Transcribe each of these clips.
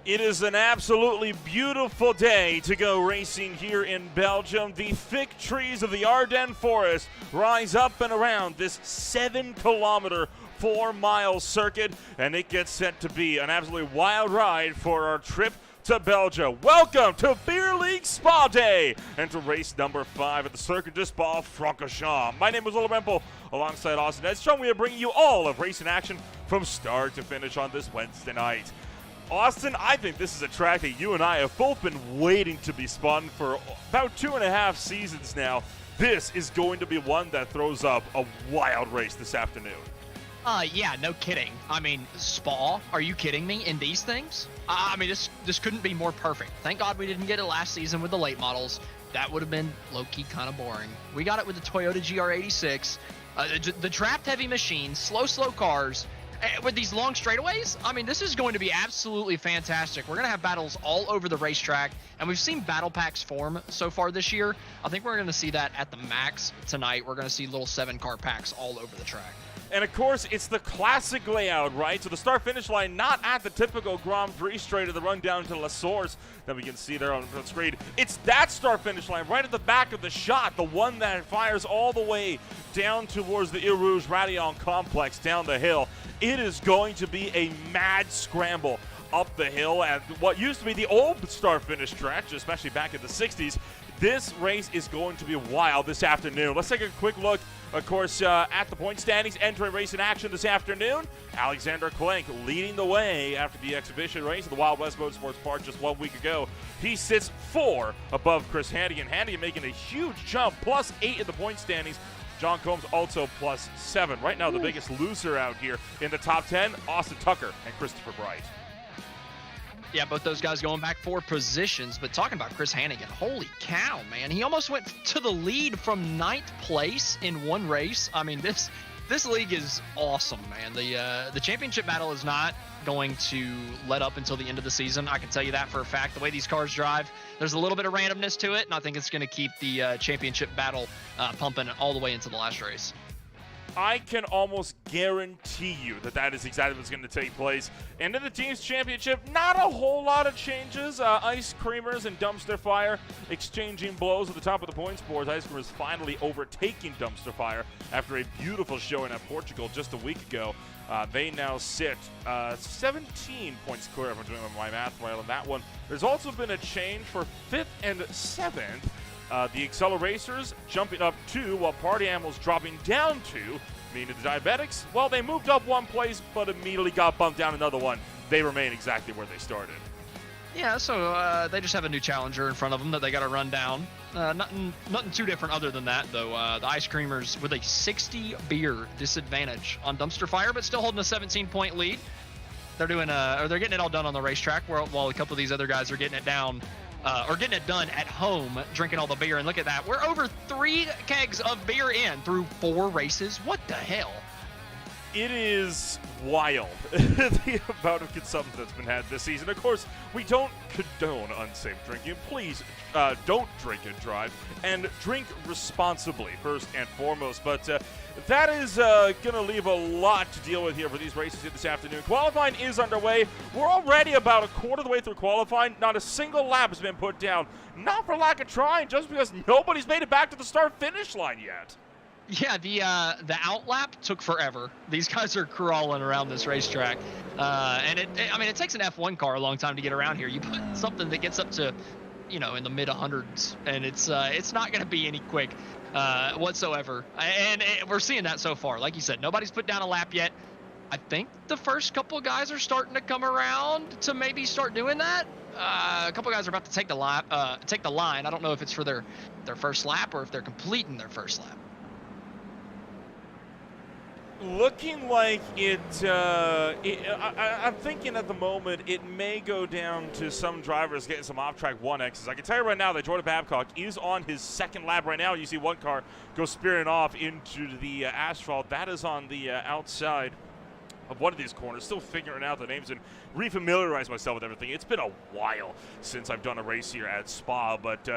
It is an absolutely beautiful day to go racing here in Belgium. The thick trees of the Ardennes forest rise up and around this 7-kilometer, 4-mile circuit, and it gets set to be an absolutely wild ride for our trip to Belgium. Welcome to Beer League Spa Day and to race number 5 at the Circuit de Spa-Francorchamps. My name is Ola Rempel, alongside Austin Edstrom. We are bringing you all of racing action from start to finish on this Wednesday night. Austin, I think this is a track that you and I have both been waiting to be spun for about 2.5 seasons now. This is going to be one that throws up a wild race this afternoon. Yeah, no kidding. I mean, Spa, are you kidding me? In these things? I mean, this couldn't be more perfect. Thank God we didn't get it last season with the late models. That would have been low-key kind of boring. We got it with the Toyota GR86, the draft-heavy machines, slow cars, with these long straightaways. I mean, this is going to be absolutely fantastic. We're going to have battles all over the racetrack, and we've seen battle packs form so far this year. I think we're going to see that at the max tonight. We're going to see little 7-car packs all over the track. And of course, it's the classic layout, right? So the start-finish line not at the typical Grand Prix straight of the run down to La Source that we can see there on the screen. It's that start-finish line right at the back of the shot, the one that fires all the way down towards the Ile Rouge Raidillon complex down the hill. It is going to be a mad scramble up the hill at what used to be the old start-finish track, especially back in the 60s. This race is going to be wild this afternoon. Let's take a quick look, of course, at the point standings. Entering racing action this afternoon, Alexander Klenk leading the way after the exhibition race at the Wild West Motorsports Park just 1 week ago. He sits 4 above Chris Hannigan. Hannigan making a huge jump, +8 in the point standings. John Combs also +7. Right now, the biggest loser out here in the top 10, Austin Tucker and Christopher Bright. Yeah, both those guys going back 4 positions. But talking about Chris Hannigan, holy cow, man. He almost went to the lead from 9th place in one race. I mean, this league is awesome, man. The championship battle is not going to let up until the end of the season. I can tell you that for a fact. The way these cars drive, there's a little bit of randomness to it, and I think it's going to keep the championship battle pumping all the way into the last race. I can almost guarantee you that is exactly what's going to take place. And in the team's championship, not a whole lot of changes. Ice Creamers and Dumpster Fire exchanging blows at the top of the points board. Ice Creamers finally overtaking Dumpster Fire after a beautiful showing at Portugal just a week ago. They now sit 17 points clear, if I'm doing my math right on that one. There's also been a change for 5th and 7th. The Acceleracers jumping up 2, while Party Animals dropping down 2. Meaning the Diabetics, well, they moved up 1 place, but immediately got bumped down another one. They remain exactly where they started. Yeah, so they just have a new challenger in front of them that they got to run down. Nothing too different other than that, though. The Ice Creamers with a 60 beer disadvantage on Dumpster Fire, but still holding a 17-point lead. They're doing, or they're getting it all done on the racetrack, while a couple of these other guys are getting it down. Or getting it done at home, drinking all the beer. And look at that. We're over 3 kegs of beer in through 4 races. What the hell? It is wild, the amount of consumption that's been had this season. Of course, we don't condone unsafe drinking. Please don't drink and drive, and drink responsibly, first and foremost. But that is going to leave a lot to deal with here for these races here this afternoon. Qualifying is underway. We're already about a quarter of the way through qualifying. Not a single lap has been put down. Not for lack of trying, just because nobody's made it back to the start-finish line yet. Yeah, the outlap took forever. These guys are crawling around this racetrack, and it takes an F1 car a long time to get around here. You put something that gets up to, in the mid 100s, and it's not going to be any quick whatsoever. And we're seeing that so far. Like you said, nobody's put down a lap yet. I think the first couple guys are starting to come around to maybe start doing that. A couple guys are about to take the line. I don't know if it's for their first lap or if they're completing their first lap. Looking like I'm thinking at the moment it may go down to some drivers getting some off-track 1Xs. I can tell you right now that Jordan Babcock is on his 2nd lap right now. You see one car go spearing off into the asphalt. That is on the outside of one of these corners. Still figuring out the names and refamiliarize myself with everything. It's been a while since I've done a race here at Spa, but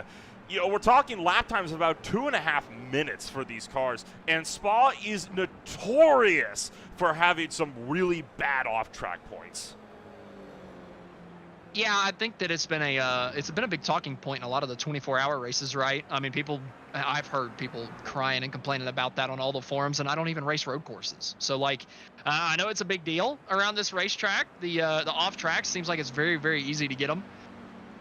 we're talking lap times of about 2.5 minutes for these cars, and Spa is notorious for having some really bad off-track points. Yeah, I think that it's been a big talking point in a lot of the 24-hour races, right? I mean, I've heard people crying and complaining about that on all the forums, and I don't even race road courses. So like, I know it's a big deal around this racetrack. The off track seems like it's very, very easy to get them,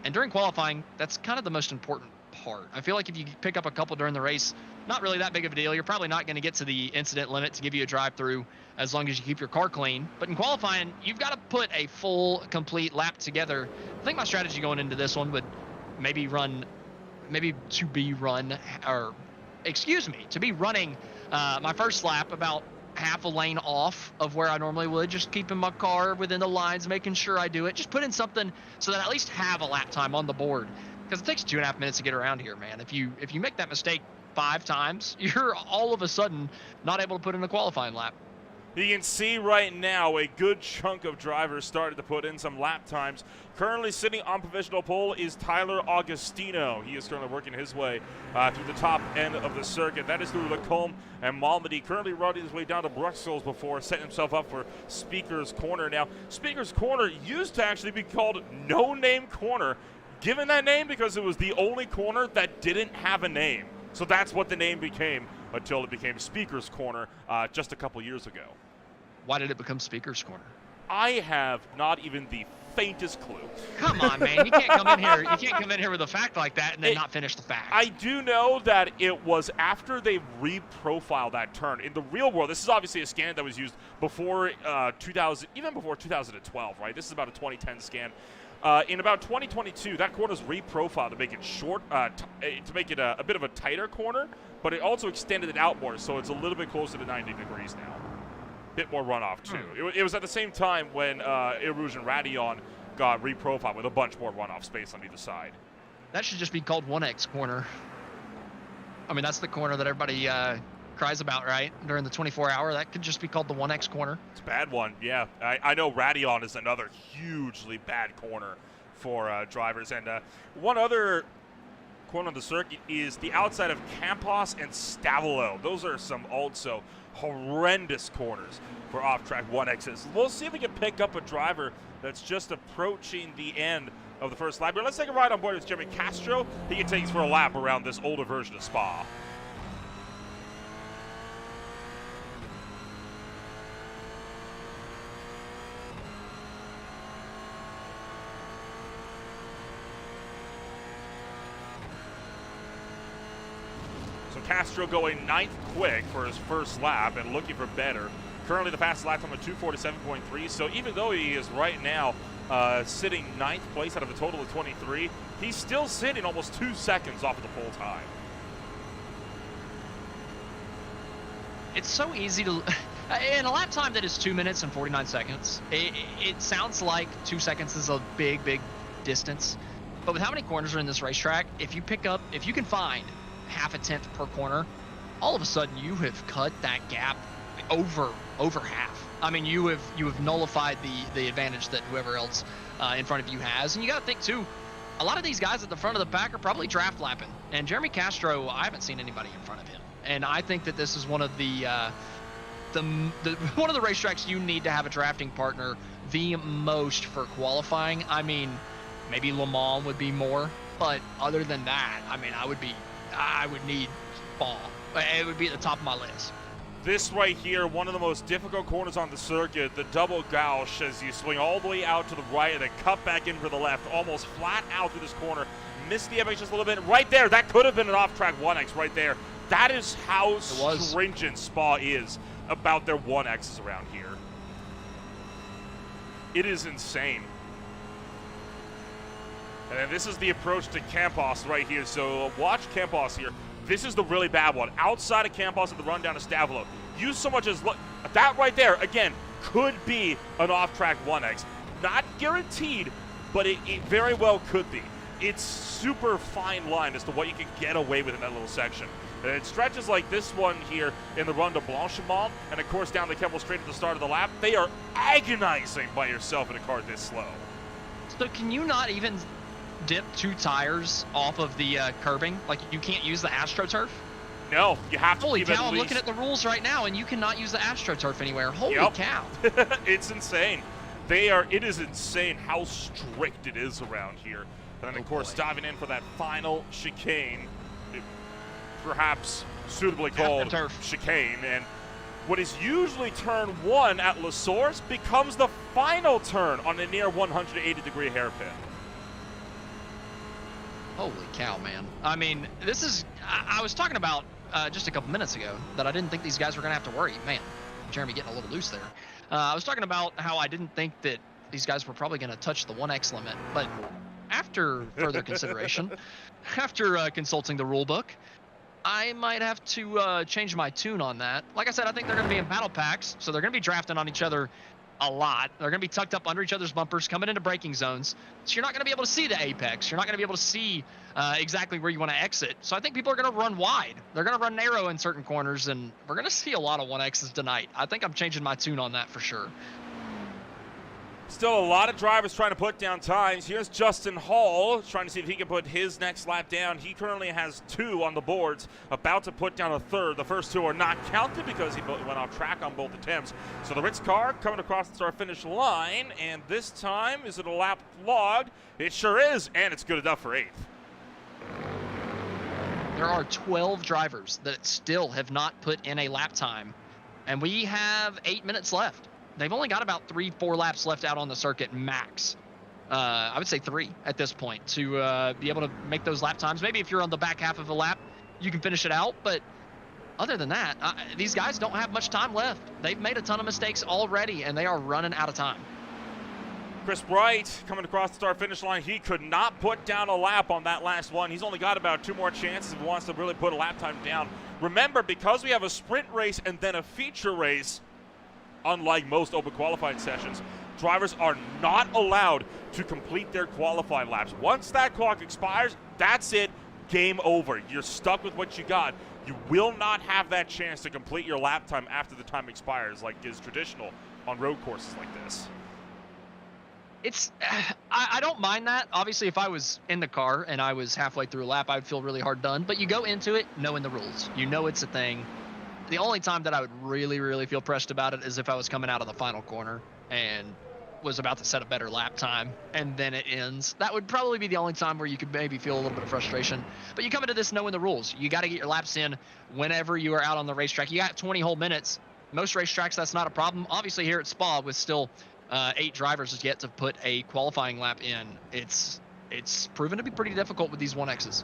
and during qualifying, that's kind of the most important part. I feel like if you pick up a couple during the race, not really that big of a deal. You're probably not going to get to the incident limit to give you a drive through as long as you keep your car clean. But in qualifying, you've got to put a full, complete lap together. I think my strategy going into this one would maybe to be running my first lap about half a lane off of where I normally would, just keeping my car within the lines, making sure I do it, just put in something so that I at least have a lap time on the board, because it takes 2.5 minutes to get around here, man. If you make that mistake 5 times, you're all of a sudden not able to put in a qualifying lap. You can see right now a good chunk of drivers started to put in some lap times. Currently sitting on provisional pole is Tyler Augustino. He is currently working his way through the top end of the circuit. That is through Lacombe and Malmedy, currently riding his way down to Bruxelles before setting himself up for Speaker's Corner. Now, Speaker's Corner used to actually be called No Name Corner, given that name because it was the only corner that didn't have a name. So that's what the name became until it became Speaker's Corner just a couple years ago. Why did it become Speaker's Corner? I have not even the faintest clue. Come on, man. You can't come in here. You can't come in here with a fact like that and then not finish the fact. I do know that it was after they reprofiled that turn. In the real world, this is obviously a scan that was used before 2000, even before 2012, right? This is about a 2010 scan. In about 2022, that corner was reprofiled to make it short, to make it a bit of a tighter corner, but it also extended it out more, so it's a little bit closer to 90 degrees now. Bit more runoff, too. It was at the same time when Eau-Rouge and Radeon got reprofiled with a bunch more runoff space on either side. That should just be called 1X corner. I mean, that's the corner that everybody cries about, right? During the 24-hour, that could just be called the 1X corner. It's a bad one, yeah. I know Radeon is another hugely bad corner for drivers. And one other corner on the circuit is the outside of Campos and Stavolo. Those are some also horrendous corners for off-track 1Xs. We'll see if we can pick up a driver that's just approaching the end of the first lap. But let's take a ride on board with Jeremy Castro. He can take us for a lap around this older version of Spa. Castro going 9th quick for his first lap and looking for better. Currently the fastest lap time of 2:47.3, so even though he is right now sitting 9th place out of a total of 23, he's still sitting almost 2 seconds off of the pole time. It's so easy to... In a lap time that is 2 minutes and 49 seconds, it sounds like 2 seconds is a big, big distance. But with how many corners are in this racetrack, if you can find half a tenth per corner, all of a sudden you have cut that gap over half. I mean, you have nullified the advantage that whoever else in front of you has. And you got to think too, a lot of these guys at the front of the pack are probably draft lapping. And Jeremy Castro, I haven't seen anybody in front of him. And I think that this is one of the one of the racetracks you need to have a drafting partner the most for qualifying. I mean, maybe Le Mans would be more, but other than that, I mean, I would need Spa. It would be at the top of my list. This right here, one of the most difficult corners on the circuit, the double gauche as you swing all the way out to the right and then cut back in for the left, almost flat out through this corner. Missed the FX just a little bit. Right there, that could have been an off-track 1X right there. That is how stringent Spa is about their 1Xs around here. It is insane. And then this is the approach to Campos right here. So watch Campos here. This is the really bad one. Outside of Campos at the run down to Stavolo. Use so much as that right there, again, could be an off-track 1X. Not guaranteed, but it very well could be. It's super fine line as to what you can get away with in that little section. And it stretches like this one here in the run to Blanchimont, and of course down the Keppel straight at the start of the lap. They are agonizing by yourself in a car this slow. So can you not even dip 2 tires off of the curbing? Like, you can't use the AstroTurf? No, you have to. Holy cow, I'm looking at the rules right now, and you cannot use the AstroTurf anywhere. Holy cow. It's insane. It is insane how strict it is around here. And then, of course, diving in for that final chicane, perhaps suitably called chicane. And what is usually turn 1 at La Source becomes the final turn on a near 180-degree hairpin. Holy cow, man. I mean, this is, I was talking about just a couple minutes ago that I didn't think these guys were going to have to worry. Man, Jeremy getting a little loose there. I was talking about how I didn't think that these guys were probably going to touch the 1x limit, but after further consideration, after consulting the rule book, I might have to change my tune on that. Like I said, I think they're going to be in battle packs, so they're going to be drafting on each other a lot. They're going to be tucked up under each other's bumpers, coming into braking zones, so you're not going to be able to see the apex. You're not going to be able to see exactly where you want to exit. So I think people are going to run wide. They're going to run narrow in certain corners, and we're going to see a lot of 1Xs tonight. I think I'm changing my tune on that for sure. Still a lot of drivers trying to put down times. Here's Justin Hall trying to see if he can put his next lap down. He currently has 2 on the boards, about to put down a third. The first 2 are not counted because he went off track on both attempts. So the Ritz car coming across the start finish line, and this time, is it a lap log? It sure is, and it's good enough for 8th. There are 12 drivers that still have not put in a lap time, and we have 8 minutes left. They've only got about 3-4 laps left out on the circuit max. I would say 3 at this point to be able to make those lap times. Maybe if you're on the back half of a lap, you can finish it out. But other than that, these guys don't have much time left. They've made a ton of mistakes already, and they are running out of time. Chris Bright coming across the start-finish line. He could not put down a lap on that last one. He's only got about 2 more chances if he wants to really put a lap time down. Remember, because we have a sprint race and then a feature race, unlike most open qualifying sessions, drivers are not allowed to complete their qualifying laps. Once that clock expires, that's it. Game over. You're stuck with what you got. You will not have that chance to complete your lap time after the time expires, like is traditional on road courses like this. It's, I don't mind that. Obviously, if I was in the car and I was halfway through a lap, I'd feel really hard done. But you go into it knowing the rules. You know it's a thing. The only time that I would really feel pressed about it is if I was coming out of the final corner and was about to set a better lap time and then it ends. That would probably be the only time where you could maybe feel a little bit of frustration. But you come into this knowing the rules. You got to get your laps in whenever you are out on the racetrack. You got 20 whole minutes. Most racetracks, that's not a problem. Obviously, here at Spa, with still 8 drivers yet to put a qualifying lap in, it's proven to be pretty difficult with these 1Xs.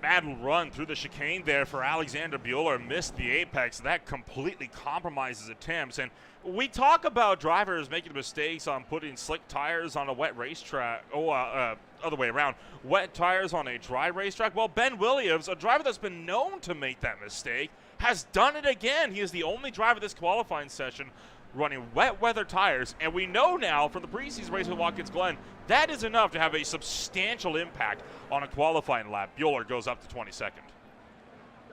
Mad run through the chicane there for Alexander Bueller. Missed the apex. That completely compromises attempts. And we talk about drivers making mistakes on putting slick tires on a wet racetrack. Other way around. Wet tires on a dry racetrack. Well, Ben Williams, a driver that's been known to make that mistake, has done it again. He is the only driver this qualifying session running wet weather tires, and we know now from the preseason race with Watkins Glen, that is enough to have a substantial impact on a qualifying lap. Bueller goes up to 22nd.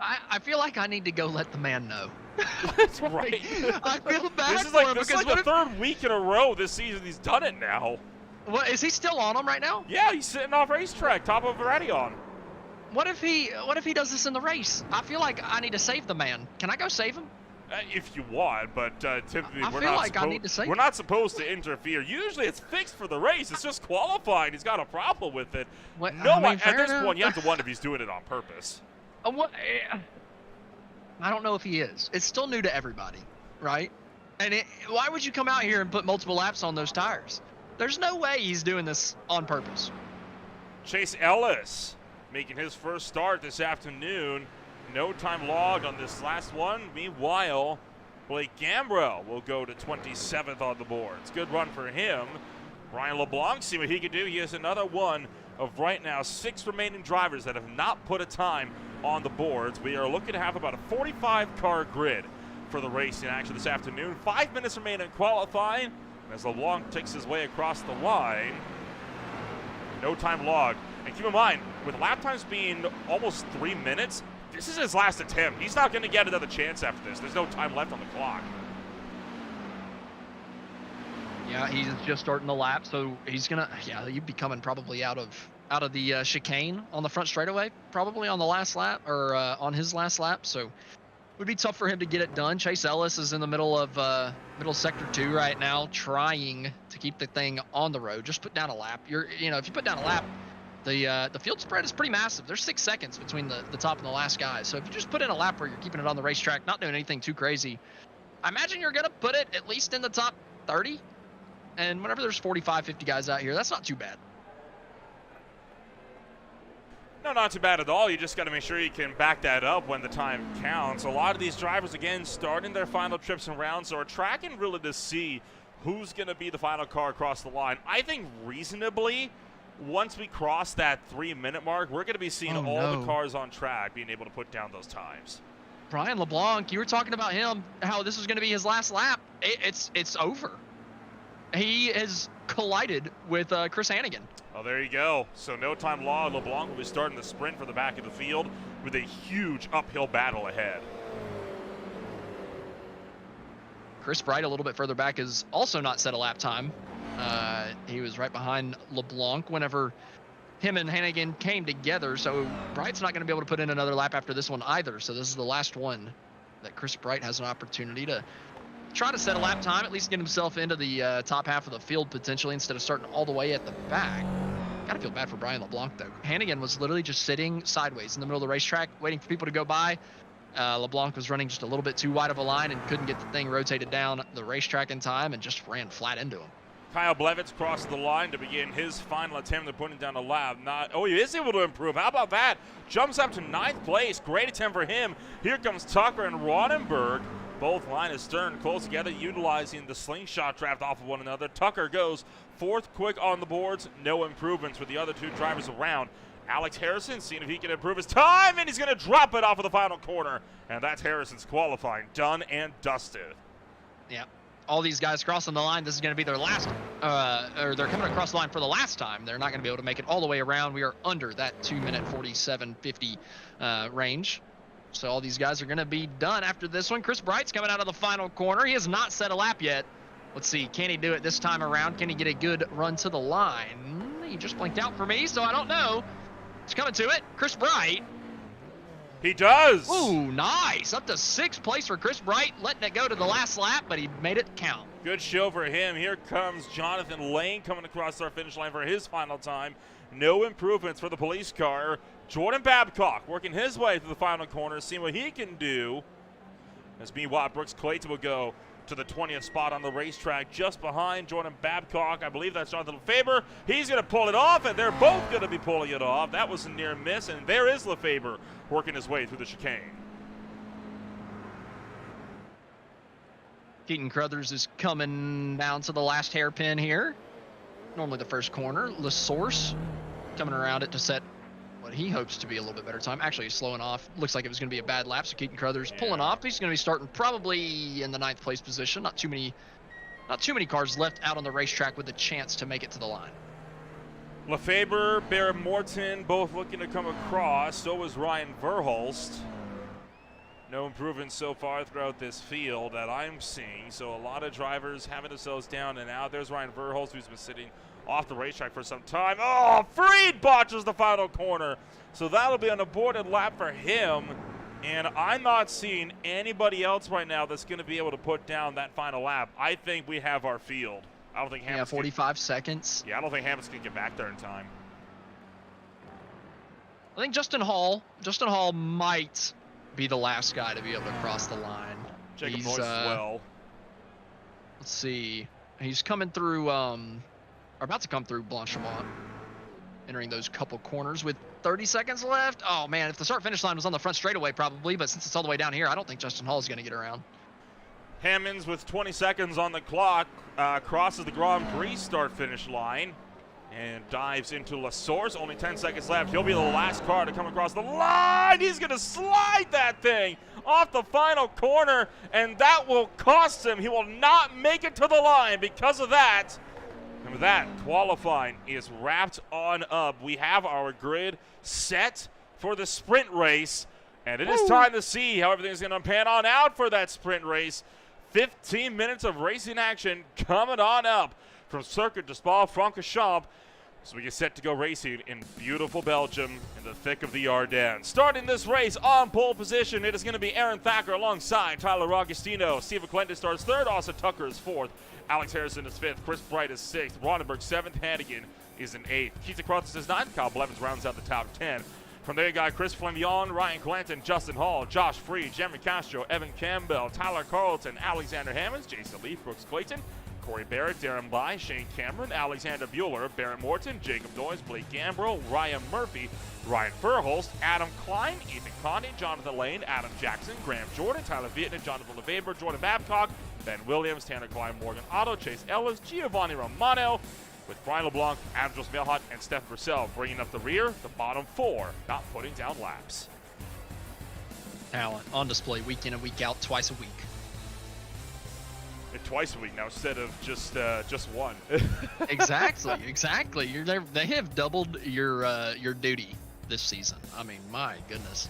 I feel like I need to go let the man know. That's right. I feel bad this is for like, him this because is like the 3rd week in a row this season he's done it now. What, is he still on them right now? Yeah, he's sitting off racetrack, top of Radion. What if he does this in the race? I feel like I need to save the man. Can I go save him? If you want, but typically we're not supposed to interfere. Usually it's fixed for the race. It's just qualifying. He's got a problem with it. What, at this point, you have to wonder if he's doing it on purpose. I don't know if he is. It's still new to everybody, right? And why would you come out here and put multiple laps on those tires? There's no way he's doing this on purpose. Chase Ellis making his first start this afternoon. No time logged on this last one. Meanwhile, Blake Gambrell will go to 27th on the boards. Good run for him. Ryan LeBlanc, see what he can do. He has another one of right now 6 remaining drivers that have not put a time on the boards. We are looking to have about a 45-car grid for the race in action this afternoon. 5 minutes remain in qualifying as LeBlanc takes his way across the line. No time logged. And keep in mind, with lap times being almost 3 minutes, this is his last attempt. He's not going to get another chance after this. There's no time left on the clock. Yeah, he's just starting the lap, so he's gonna. Yeah, you'd be coming probably out of the chicane on the front straightaway, probably on the last lap or on his last lap. So Would be tough for him to get it done. Chase Ellis is in the middle of sector 2 right now, trying to keep the thing on the road. Just put down a lap. If you put down a lap, the field spread is pretty massive. There's 6 seconds between the top and the last guy. So if you just put in a lap where you're keeping it on the racetrack, not doing anything too crazy, I imagine you're gonna put it at least in the top 30. And whenever there's 45, 50 guys out here, that's not too bad. No, not too bad at all. You just got to make sure you can back that up when the time counts. A lot of these drivers, again, starting their final trips and rounds, so are tracking really to see who's going to be the final car across the line. I think reasonably, once we cross that 3-minute mark, we're going to be seeing the cars on track being able to put down those times. Brian LeBlanc, you were talking about him, how this was going to be his last lap. It's over. He has collided with Chris Hannigan. Oh, there you go. So no time law. LeBlanc will be starting the sprint for the back of the field with a huge uphill battle ahead. Chris Bright, a little bit further back, is also not set a lap time. He was right behind LeBlanc whenever him and Hannigan came together. So Bright's not going to be able to put in another lap after this one either. So this is the last one that Chris Bright has an opportunity to try to set a lap time, at least get himself into the top half of the field potentially instead of starting all the way at the back. Gotta feel bad for Brian LeBlanc though. Hannigan was literally just sitting sideways in the middle of the racetrack waiting for people to go by. LeBlanc was running just a little bit too wide of a line and couldn't get the thing rotated down the racetrack in time and just ran flat into him. Kyle Blevins crosses the line to begin his final attempt at putting down a lap. He is able to improve. How about that? Jumps up to 9th place. Great attempt for him. Here comes Tucker and Ronenberg. Both line and stern close together, utilizing the slingshot draft off of one another. Tucker goes 4th quick on the boards. No improvements with the other 2 drivers around. Alex Harrison seeing if he can improve his time, and he's going to drop it off of the final corner. And that's Harrison's qualifying. Done and dusted. Yeah. All these guys crossing the line, this is going to be their last, or they're coming across the line for the last time. They're not going to be able to make it all the way around. We are under that 2-minute 47:50 range. So all these guys are going to be done after this one. Chris Bright's coming out of the final corner. He has not set a lap yet. Let's see, can he do it this time around? Can he get a good run to the line? He just blinked out for me, so I don't know. He's coming to it. Chris Bright. He does. Ooh, nice. Up to 6th place for Chris Bright, letting it go to the last lap, but he made it count. Good show for him. Here comes Jonathan Lane coming across our finish line for his final time. No improvements for the police car. Jordan Babcock working his way through the final corner, seeing what he can do. As meanwhile, Brooks Clayton will go to the 20th spot on the racetrack, just behind Jordan Babcock. I believe that's Jonathan Lefebvre. He's going to pull it off, and they're both going to be pulling it off. That was a near miss, and there is Lefebvre working his way through the chicane. Keaton Crothers is coming down to the last hairpin here. Normally the first corner. LaSource coming around it to set what he hopes to be a little bit better time. Actually, he's slowing off. Looks like it was going to be a bad lap, so Keaton Crothers pulling off. He's going to be starting probably in the 9th place position. Not too many cars left out on the racetrack with a chance to make it to the line. Lefebvre, Barrett Morton, both looking to come across. So is Ryan Verhulst. No improvement so far throughout this field that I'm seeing. So a lot of drivers having themselves down and out. There's Ryan Verhulst, who's been sitting off the racetrack for some time. Oh, Freed botches the final corner. So that'll be an aborted lap for him. And I'm not seeing anybody else right now that's going to be able to put down that final lap. I think we have our field. I don't think Hammonds 45 seconds. Yeah, I don't think Hammonds can get back there in time. I think Justin Hall might be the last guy to be able to cross the line. Jacob Noyes as well. Let's see. He's coming through, or about to come through Blanchemont, entering those couple corners with 30 seconds left. Oh, man, if the start-finish line was on the front straightaway, probably, but since it's all the way down here, I don't think Justin Hall is going to get around. Hammonds with 20 seconds on the clock crosses the Grand Prix start-finish line and dives into LaSource. Only 10 seconds left. He'll be the last car to come across the line. He's going to slide that thing off the final corner, and that will cost him. He will not make it to the line because of that. And with that, qualifying is wrapped on up. We have our grid set for the sprint race, and it is time to see how everything's going to pan on out for that sprint race. 15 minutes of racing action coming on up from Circuit de Spa-Francorchamps. So we get set to go racing in beautiful Belgium in the thick of the Ardennes. Starting this race on pole position, it is going to be Aaron Thacker alongside Tyler Augustino. Steven Clinton starts third, Austin Tucker is fourth, Alex Harrison is fifth, Chris Bright is sixth, Ronenberg seventh, Hannigan is in eighth, Keith Crothers is ninth, Kyle Blevins rounds out the top 10. From there you got Chris Flamion, Ryan Clanton, Justin Hall, Josh Freed, Jeremy Castro, Evan Campbell, Tyler Carlton, Alexander Hammonds, Jason Leaf, Brooks Clayton, Corey Barrett, Darren Bly, Shane Cameron, Alexander Bueller, Barrett Morton, Jacob Noyes, Blake Gambrill, Ryan Murphy, Ryan Furholst, Adam Klein, Ethan Conde, Jonathan Lane, Adam Jackson, Graham Jordan, Tyler Vietnam, Jonathan LeVaber, Jordan Babcock, Ben Williams, Tanner Klein, Morgan Otto, Chase Ellis, Giovanni Romano, with Brian LeBlanc, Andros Velhot, and Steph Purcell bringing up the rear, the bottom four, not putting down laps. Talent on display week in and week out, twice a week. Twice a week now instead of just one. Exactly. They have doubled your duty this season. I mean, my goodness.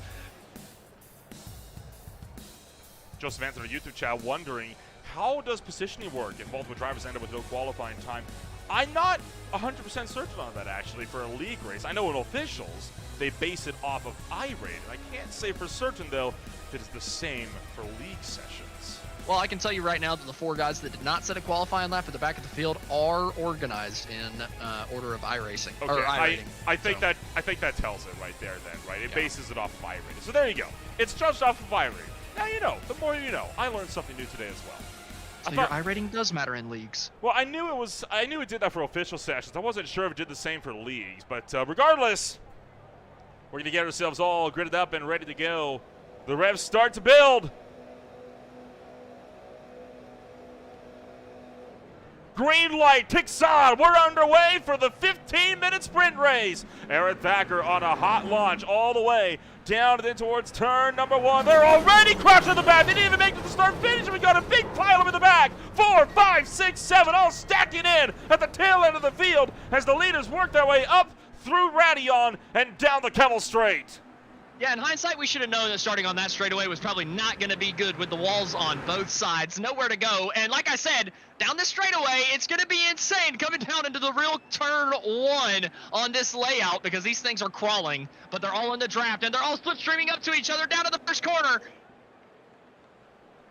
Joseph answered our YouTube chat wondering, how does positioning work if multiple drivers end up with no qualifying time? I'm not 100% certain on that, actually, for a league race. I know in officials, they base it off of iRate. I can't say for certain, though, if it is the same for league sessions. Well, I can tell you right now that the 4 guys that did not set a qualifying lap at the back of the field are organized in order of iRacing. Okay, or iRating. I think that tells it right there. Then, right? It bases it off of iRating. So there you go. It's judged off of iRating. Now you know. The more you know. I learned something new today as well. So your iRating does matter in leagues. Well, I knew it did that for official sessions. I wasn't sure if it did the same for leagues, but regardless, we're gonna get ourselves all gridded up and ready to go. The revs start to build. Green light kicks on. We're underway for the 15-minute sprint race. Aaron Thacker on a hot launch all the way down and then towards turn number 1. They're already crashing the back. They didn't even make it to the start finish, and we got a big pile in the back. 4, 5, 6, 7, all stacking in at the tail end of the field as the leaders work their way up through Radillon and down the Kettle Straight. Yeah, in hindsight, we should have known that starting on that straightaway was probably not going to be good with the walls on both sides. Nowhere to go. And like I said, down this straightaway, it's going to be insane coming down into the real turn 1 on this layout because these things are crawling, but they're all in the draft, and they're all slipstreaming up to each other down to the first corner.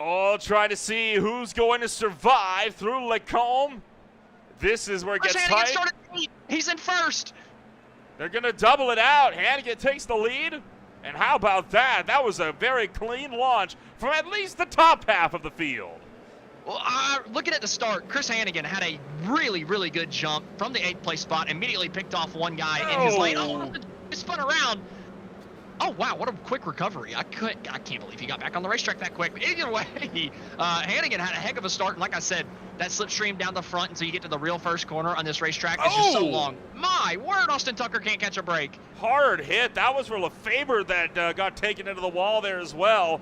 All trying to see who's going to survive through Lacombe. This is where it gets tight. He's in first. They're going to double it out. Hannigan takes the lead. And how about that? That was a very clean launch from at least the top half of the field. Well, looking at the start, Chris Hannigan had a really, really good jump from the 8th place spot, immediately picked off one guy in his lane. Oh, he spun around. Oh, wow, what a quick recovery. I can't believe he got back on the racetrack that quick. But either way, Hannigan had a heck of a start. And like I said, that slipstream down the front until you get to the real first corner on this racetrack is just so long. My word, Austin Tucker can't catch a break. Hard hit. That was for LeFaber that got taken into the wall there as well.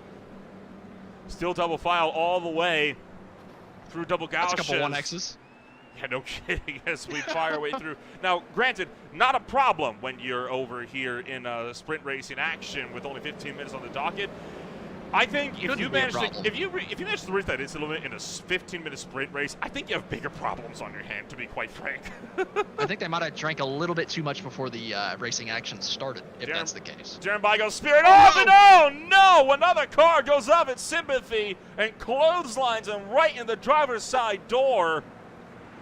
Still double file all the way through double gouges. That's a couple 1Xs. Yeah, no kidding, as we fire our way through. Now, granted, not a problem when you're over here in sprint racing action with only 15 minutes on the docket. I think if you manage to reach that instant limit in a 15-minute sprint race, I think you have bigger problems on your hand, to be quite frank. I think they might have drank a little bit too much before the racing action started, if that's the case. Darren By goes spearing off, and oh no! Another car goes up in sympathy and clotheslines him right in the driver's side door.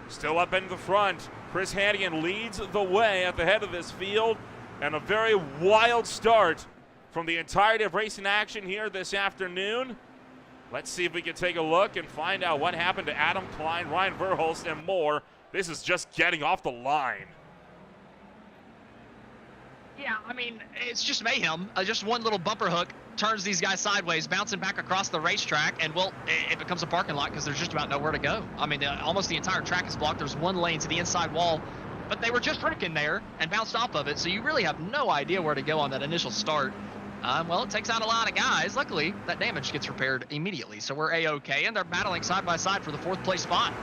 Still up in the front. Chris Hannigan leads the way at the head of this field, and a very wild start from the entirety of racing action here this afternoon. Let's see if we can take a look and find out what happened to Adam Klein, Ryan Verhulst, and more. This is just getting off the line. Yeah, I mean, it's just mayhem. Just one little bumper hook turns these guys sideways, bouncing back across the racetrack, and, well, it becomes a parking lot because there's just about nowhere to go. I mean, almost the entire track is blocked. There's one lane to the inside wall, but they were just wrecking there and bounced off of it, so you really have no idea where to go on that initial start. Well, it takes out a lot of guys. Luckily, that damage gets repaired immediately, so we're A-OK, and they're battling side by side for the 4th place spot.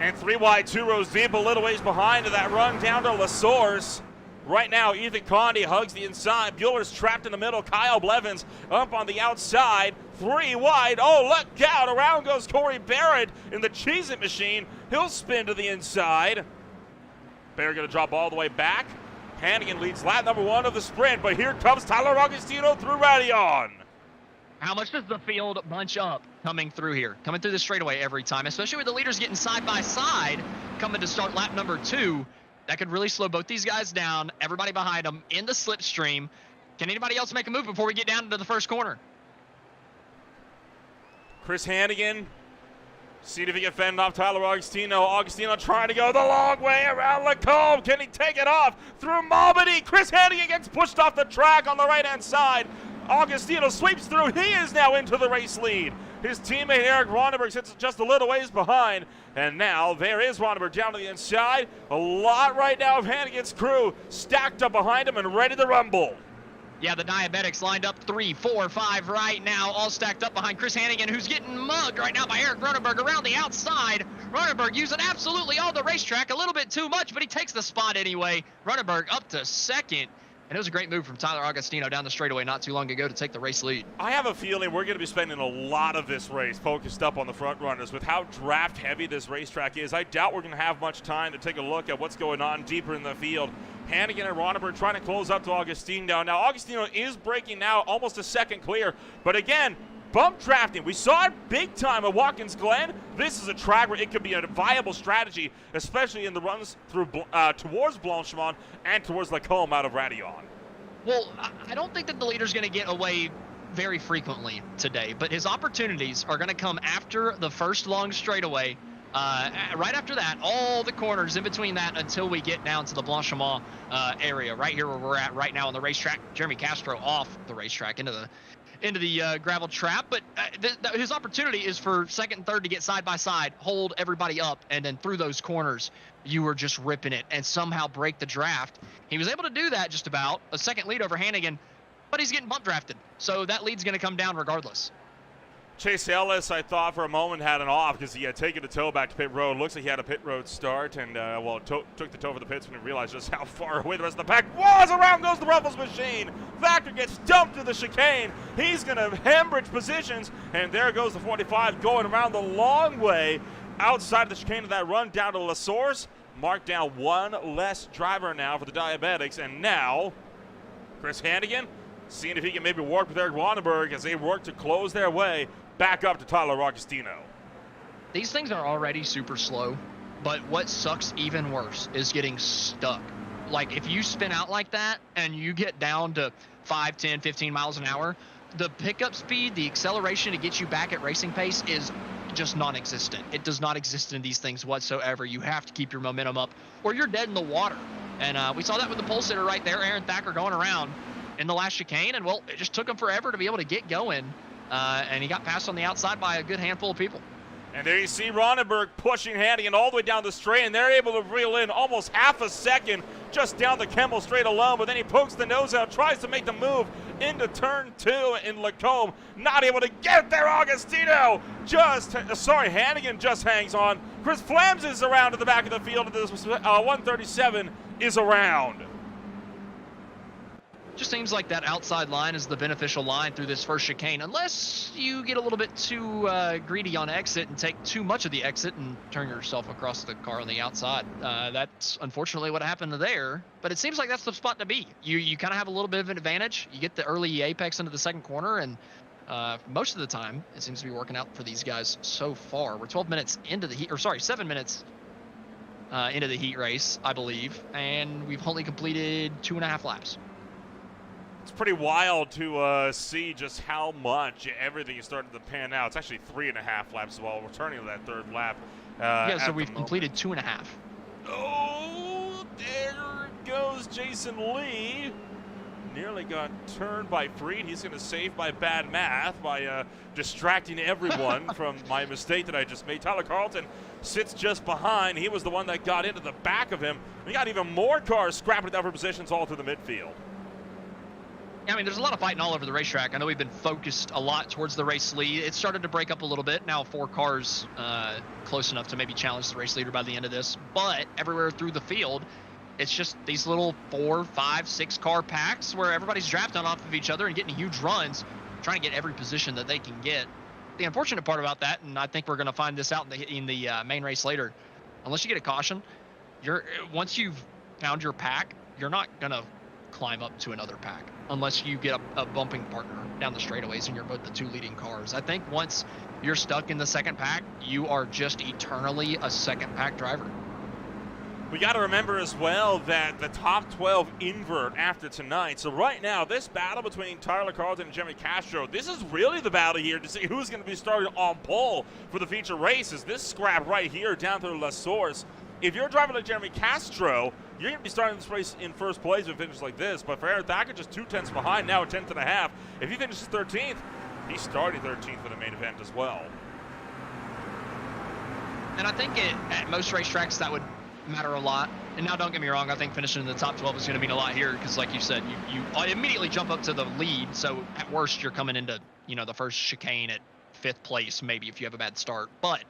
And 3 wide, 2 rows deep, a little ways behind to that run down to La Source. Right now, Ethan Conde hugs the inside. Bueller's trapped in the middle. Kyle Blevins up on the outside. 3 wide. Oh, look out. Around goes Corey Barrett in the Cheez-It machine. He'll spin to the inside. Bear going to drop all the way back. Hannigan leads lap number 1 of the sprint, but here comes Tyler Augustino through Radion. How much does the field bunch up coming through here? Coming through the straightaway every time, especially with the leaders getting side by side coming to start lap number 2. That could really slow both these guys down. Everybody behind them in the slipstream. Can anybody else make a move before we get down into the first corner? Chris Hannigan, see if he can fend off Tyler Augustino. Augustino trying to go the long way around Lacombe. Can he take it off through Malmedy? Chris Hannigan gets pushed off the track on the right-hand side. Augustino sweeps through. He is now into the race lead. His teammate Eric Ronneberg sits just a little ways behind. And now there is Ronneberg down to the inside. A lot right now of Hannigan's crew stacked up behind him and ready to rumble. Yeah, the Diabetics lined up 3, 4, 5 right now, all stacked up behind Chris Hannigan, who's getting mugged right now by Eric Ronneberg around the outside. Ronneberg using absolutely all the racetrack, a little bit too much, but he takes the spot anyway. Ronneberg up to second. And it was a great move from Tyler Augustino down the straightaway not too long ago to take the race lead. I have a feeling we're going to be spending a lot of this race focused up on the front runners. With how draft heavy this racetrack is, I doubt we're going to have much time to take a look at what's going on deeper in the field. Hannigan and Ronneberg trying to close up to Augustino. Now, Augustino is breaking now, almost a second clear. But again, bump drafting. We saw it big time at Watkins Glen. This is a track where it could be a viable strategy, especially in the runs through towards Blanchimont and towards Lacombe out of Radion. Well, I don't think that the leader's going to get away very frequently today, but his opportunities are going to come after the first long straightaway. Right after that, all the corners in between that until we get down to the Blanchimont area, right here where we're at right now on the racetrack. Jeremy Castro off the racetrack into the gravel trap, but his opportunity is for second and third to get side by side, hold everybody up, and then through those corners, you were just ripping it and somehow break the draft. He was able to do that just about, a second lead over Hannigan, but he's getting bump drafted, so that lead's going to come down regardless. Chase Ellis, I thought for a moment, had an off because he had taken the toe back to pit road. Looks like he had a pit road start and, took the toe for the pits when he realized just how far away the rest of the pack was. Around goes the Ruffles machine. Factor gets dumped to the chicane. He's going to hemorrhage positions, and there goes the 45 going around the long way outside the chicane of that run down to La Source. Marked down one less driver now for the Diabetics, and now Chris Hannigan seeing if he can maybe work with Eric Ronneberg as they work to close their way back up to Tyler Augustino. These things are already super slow, but what sucks even worse is getting stuck. Like, if you spin out like that and you get down to 5, 10, 15 miles an hour, the pickup speed, the acceleration to get you back at racing pace is just non-existent. It does not exist in these things whatsoever. You have to keep your momentum up or you're dead in the water. And we saw that with the pole sitter right there, Aaron Thacker, going around in the last chicane, and well, it just took him forever to be able to get going, and he got passed on the outside by a good handful of people. And there you see Ronneberg pushing Hannigan all the way down the straight, and they're able to reel in almost half a second just down the Kemmel straight alone, but then he pokes the nose out, tries to make the move into turn 2 in Lacombe, not able to get there. Augustino Hannigan just hangs on. Chris Flams is around at the back of the field, and this 137 is around. Just seems like that outside line is the beneficial line through this first chicane, unless you get a little bit too greedy on exit and take too much of the exit and turn yourself across the car on the outside. That's unfortunately what happened there, but it seems like that's the spot to be. You kind of have a little bit of an advantage. You get the early apex into the second corner, and most of the time it seems to be working out for these guys so far. We're 12 minutes into the heat, or sorry, 7 minutes into the heat race, I believe, and we've only completed 2.5 laps. It's pretty wild to see just how much everything is starting to pan out. It's actually 3.5 laps while we're turning to that third lap. So we've completed 2.5. Oh, there goes Jason Lee. Nearly got turned by Freed. He's going to save by bad math by distracting everyone from my mistake that I just made. Tyler Carlton sits just behind. He was the one that got into the back of him. We got even more cars scrapping down for positions all through the midfield. I mean, there's a lot of fighting all over the racetrack. I know we've been focused a lot towards the race lead. It started to break up a little bit. Now 4 cars close enough to maybe challenge the race leader by the end of this. But everywhere through the field, it's just these little 4, 5, 6 car packs where everybody's drafting off of each other and getting huge runs, trying to get every position that they can get. The unfortunate part about that, and I think we're going to find this out in the main race later, unless you get a caution, once you've found your pack, you're not gonna climb up to another pack unless you get a bumping partner down the straightaways and you're both the 2 leading cars. I think once you're stuck in the second pack, you are just eternally a second pack driver. We got to remember as well that the top 12 invert after tonight. So right now, this battle between Tyler Carlton and Jeremy Castro, this is really the battle here to see who's going to be starting on pole for the feature races. This scrap right here down through La Source. If you're driving like Jeremy Castro, you're going to be starting this race in first place with finishes like this. But for Aaron Thacker, just 2 tenths behind, now a 10th and a half. If he finishes 13th, he's starting 13th for the main event as well. And I think at most racetracks that would matter a lot. And now don't get me wrong, I think finishing in the top 12 is going to mean a lot here because like you said, you immediately jump up to the lead. So at worst, you're coming into, the first chicane at 5th place, maybe if you have a bad start. But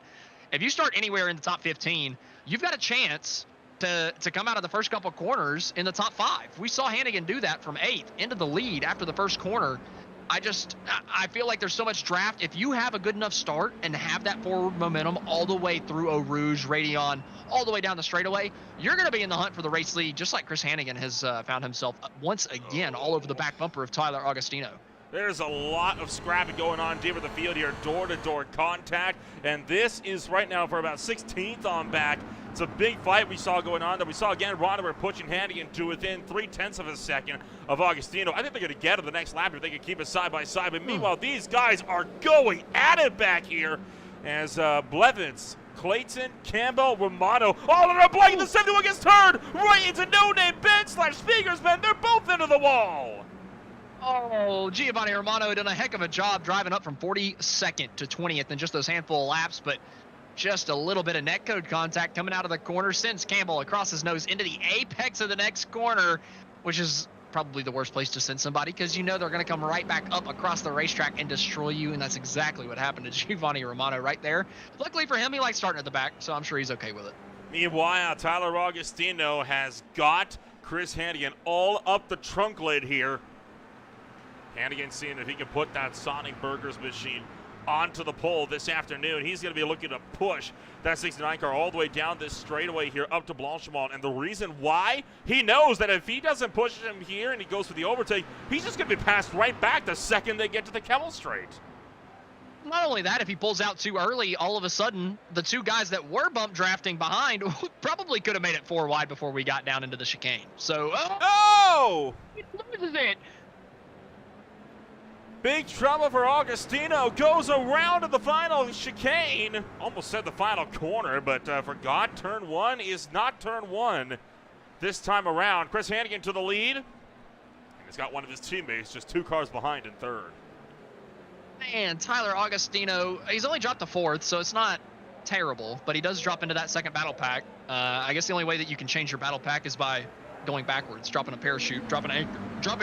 if you start anywhere in the top 15, you've got a chance to come out of the first couple corners in the top 5. We saw Hannigan do that from 8th into the lead after the first corner. I feel like there's so much draft. If you have a good enough start and have that forward momentum all the way through Eau Rouge, Radion, all the way down the straightaway, you're going to be in the hunt for the race lead, just like Chris Hannigan has found himself once again all over the back bumper of Tyler Augustino. There's a lot of scrapping going on deep in the field here, door-to-door contact, and this is right now for about 16th on back. It's a big fight we saw going on. That we saw again Ronneberg pushing Hannigan to within 0.3 of a second of Augustino. I think they're going to get to the next lap if they can keep it side by side. But meanwhile, these guys are going at it back here as Blevins, Clayton, Campbell, Romano, all in a blank. The 71 gets turned right into no-name Ben/Speakers Ben. They're both into the wall. Oh, Giovanni Romano done a heck of a job driving up from 42nd to 20th in just those handful of laps, but just a little bit of netcode contact coming out of the corner, sends Campbell across his nose into the apex of the next corner, which is probably the worst place to send somebody because they're going to come right back up across the racetrack and destroy you, and that's exactly what happened to Giovanni Romano right there. Luckily for him, he likes starting at the back, so I'm sure he's okay with it. Meanwhile, Tyler Augustino has got Chris Hannigan all up the trunk lid here. Hannigan seeing if he can put that Sonic Burgers machine onto the pole this afternoon. He's going to be looking to push that 69 car all the way down this straightaway here up to Blanchimont. And the reason why, he knows that if he doesn't push him here and he goes for the overtake, he's just going to be passed right back the second they get to the Kemmel Straight. Not only that, if he pulls out too early, all of a sudden, the 2 guys that were bump drafting behind probably could have made it 4 wide before we got down into the chicane. So, he loses it. Big trouble for Augustino. Goes around to the final chicane. Almost said the final corner, but forgot turn 1 is not turn 1 this time around. Chris Hannigan to the lead. And he's got one of his teammates just 2 cars behind in 3rd. Man, Tyler Augustino, he's only dropped to 4th, so it's not terrible, but he does drop into that second battle pack. I guess the only way that you can change your battle pack is by going backwards, dropping a parachute, dropping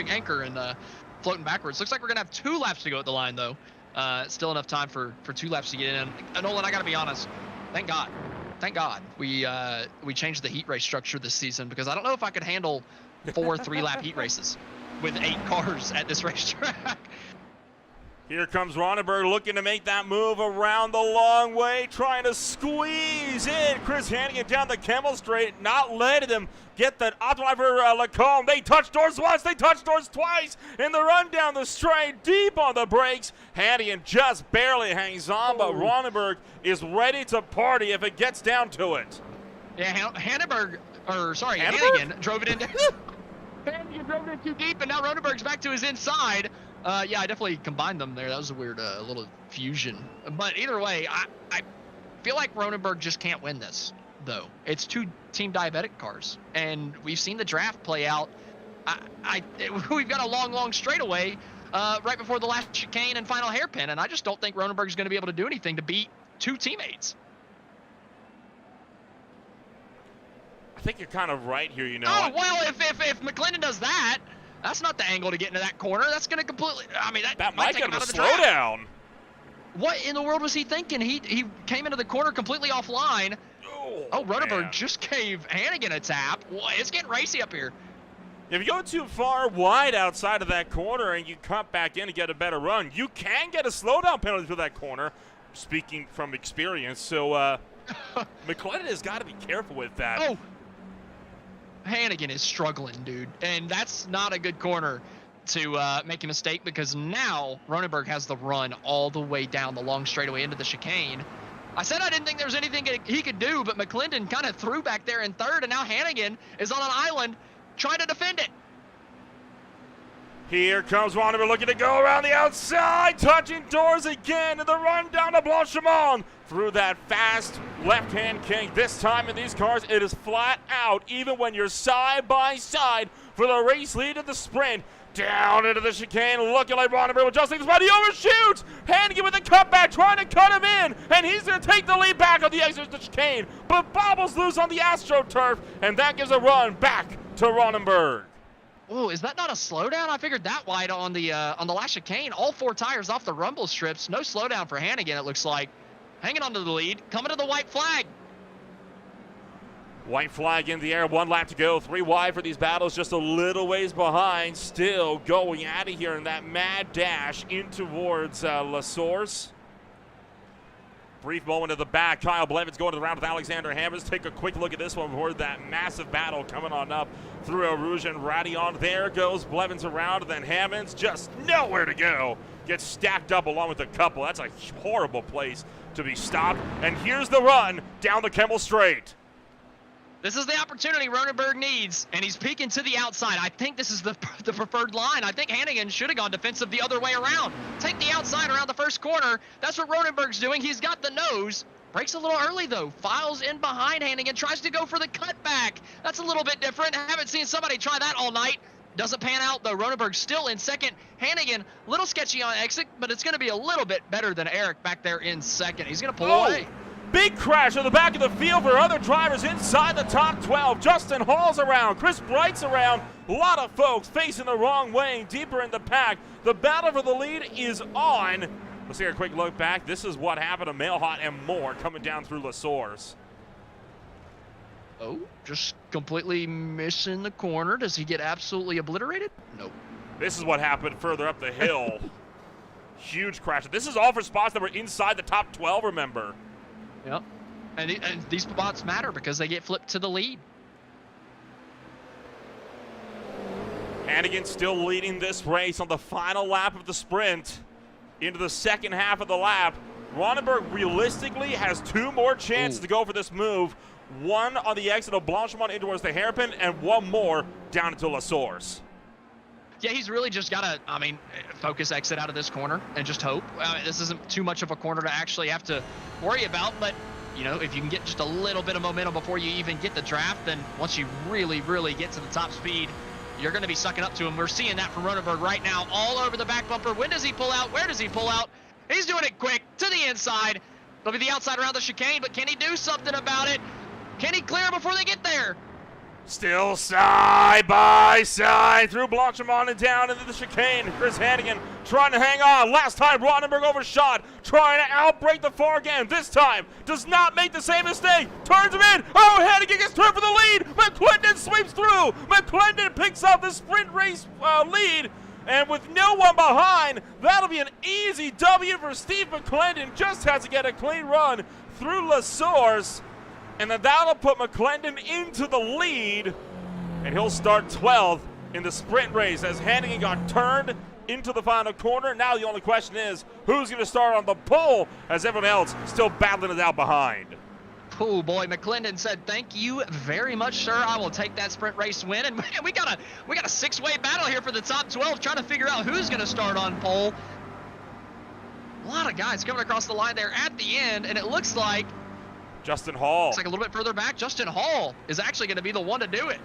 anchor, and floating backwards. Looks like we're going to have 2 laps to go at the line, though. Still enough time for 2 laps to get in. Nolan, I got to be honest. Thank God. We changed the heat race structure this season because I don't know if I could handle 4 3-lap heat races with 8 cars at this racetrack. Here comes Ronneberg looking to make that move around the long way, trying to squeeze in Chris Hannigan down the Kemmel Straight, not letting him get that optimal for Lacombe. They touch doors once, they touch doors twice, and the run down the straight, deep on the brakes. Hannigan just barely hangs on, but Ronneberg is ready to party if it gets down to it. Yeah, Hannigan drove it in. Hannigan drove it in too deep, and now Ronneberg's back to his inside. Yeah, I definitely combined them there. That was a weird little fusion. But either way, I feel like Ronneberg just can't win this, though. It's 2 Team Diabetic cars, and we've seen the draft play out. We've got a long straightaway right before the last chicane and final hairpin, and I just don't think Ronneberg's going to be able to do anything to beat 2 teammates. I think you're kind of right here, Oh, well, if McClendon does that, that's not the angle to get into that corner. That's going to completely, that might take get him him out a of the draft. slowdown. What in the world was he thinking? He came into the corner completely offline. Oh, Ronneberg just gave Hannigan a tap. It's getting racy up here. If you go too far wide outside of that corner and you cut back in to get a better run, you can get a slowdown penalty for that corner, speaking from experience. So McClendon has got to be careful with that. Hannigan is struggling, dude. And that's not a good corner to make a mistake, because now Ronenberg has the run all the way down the long straightaway into the chicane. I said I didn't think there was anything he could do, but McClendon kind of threw back there in third, and now Hannigan is on an island trying to defend it. Here comes Ronenberg looking to go around the outside, touching doors again in the run down to Blanchimont through that fast left-hand kink. This time in these cars, it is flat out, even when you're side by side for the race lead of the sprint. Down into the chicane, looking like Ronenberg with Justin, but he overshoots! Hannigan with the cutback, trying to cut him in, and he's going to take the lead back on the exit of the chicane, but bobbles loose on the AstroTurf, and that gives a run back to Ronenberg. Oh, is that not a slowdown? I figured that wide on the last chicane. All 4 tires off the rumble strips. No slowdown for Hannigan, it looks like. Hanging on to the lead, coming to the white flag. White flag in the air, 1 lap to go. 3 wide for these battles, just a little ways behind. Still going out of here in that mad dash in towards La Source. Brief moment at the back. Kyle Blevins going to the round with Alexander Hammonds. Take a quick look at this one before that massive battle coming on up through Eau Rouge and Radillon. There goes Blevins around, and then Hammonds just nowhere to go. Gets stacked up along with a couple. That's a horrible place to be stopped. And here's the run down the Kemmel Straight. This is the opportunity Ronenberg needs, and he's peeking to the outside. I think this is the preferred line. I think Hannigan should have gone defensive the other way around. Take the outside around the first corner. That's what Ronenberg's doing. He's got the nose. Breaks a little early, though. Files in behind Hannigan. Tries to go for the cutback. That's a little bit different. I haven't seen somebody try that all night. Doesn't pan out, though. Ronenberg still in second. Hannigan, a little sketchy on exit, but it's going to be a little bit better than Eric back there in second. He's going to pull away. Big crash on the back of the field for other drivers inside the top 12. Justin Hall's around. Chris Bright's around. A lot of folks facing the wrong way, deeper in the pack. The battle for the lead is on. Let's take a quick look back. This is what happened to Mailhot and more coming down through La Source. Oh, just completely missing the corner. Does he get absolutely obliterated? Nope. This is what happened further up the hill. Huge crash. This is all for spots that were inside the top 12, remember. Yep. And these spots matter because they get flipped to the lead. Hannigan still leading this race on the final lap of the sprint into the second half of the lap. Ronenberg realistically has 2 more chances to go for this move. 1 on the exit of Blanchimont in towards the hairpin, and 1 more down into La Source. Yeah, he's really just got to, focus exit out of this corner and just hope. This isn't too much of a corner to actually have to worry about, but, if you can get just a little bit of momentum before you even get the draft, then once you really, really get to the top speed, you're going to be sucking up to him. We're seeing that from Ronenberg right now, all over the back bumper. When does he pull out? Where does he pull out? He's doing it quick to the inside. It'll be the outside around the chicane, but can he do something about it? Can he clear before they get there? Still side by side through Blanchimont and down into the chicane. Chris Hannigan trying to hang on. Last time Ronenberg overshot, trying to outbreak the far again. This time does not make the same mistake. Turns him in. Oh, Hannigan gets turned for the lead. McClendon sweeps through. McClendon picks up the sprint race lead. And with no one behind, that'll be an easy W for Steve McClendon. Just has to get a clean run through La Source. And then that'll put McClendon into the lead, and he'll start 12th in the sprint race as Hannigan got turned into the final corner. Now the only question is, who's going to start on the pole as everyone else still battling it out behind? Oh boy, McClendon said, "Thank you very much, sir. I will take that sprint race win." And man, we got a 6-way battle here for the top 12, trying to figure out who's going to start on pole. A lot of guys coming across the line there at the end, and it looks like Justin Hall. Looks like a little bit further back. Justin Hall is actually going to be the one to do it.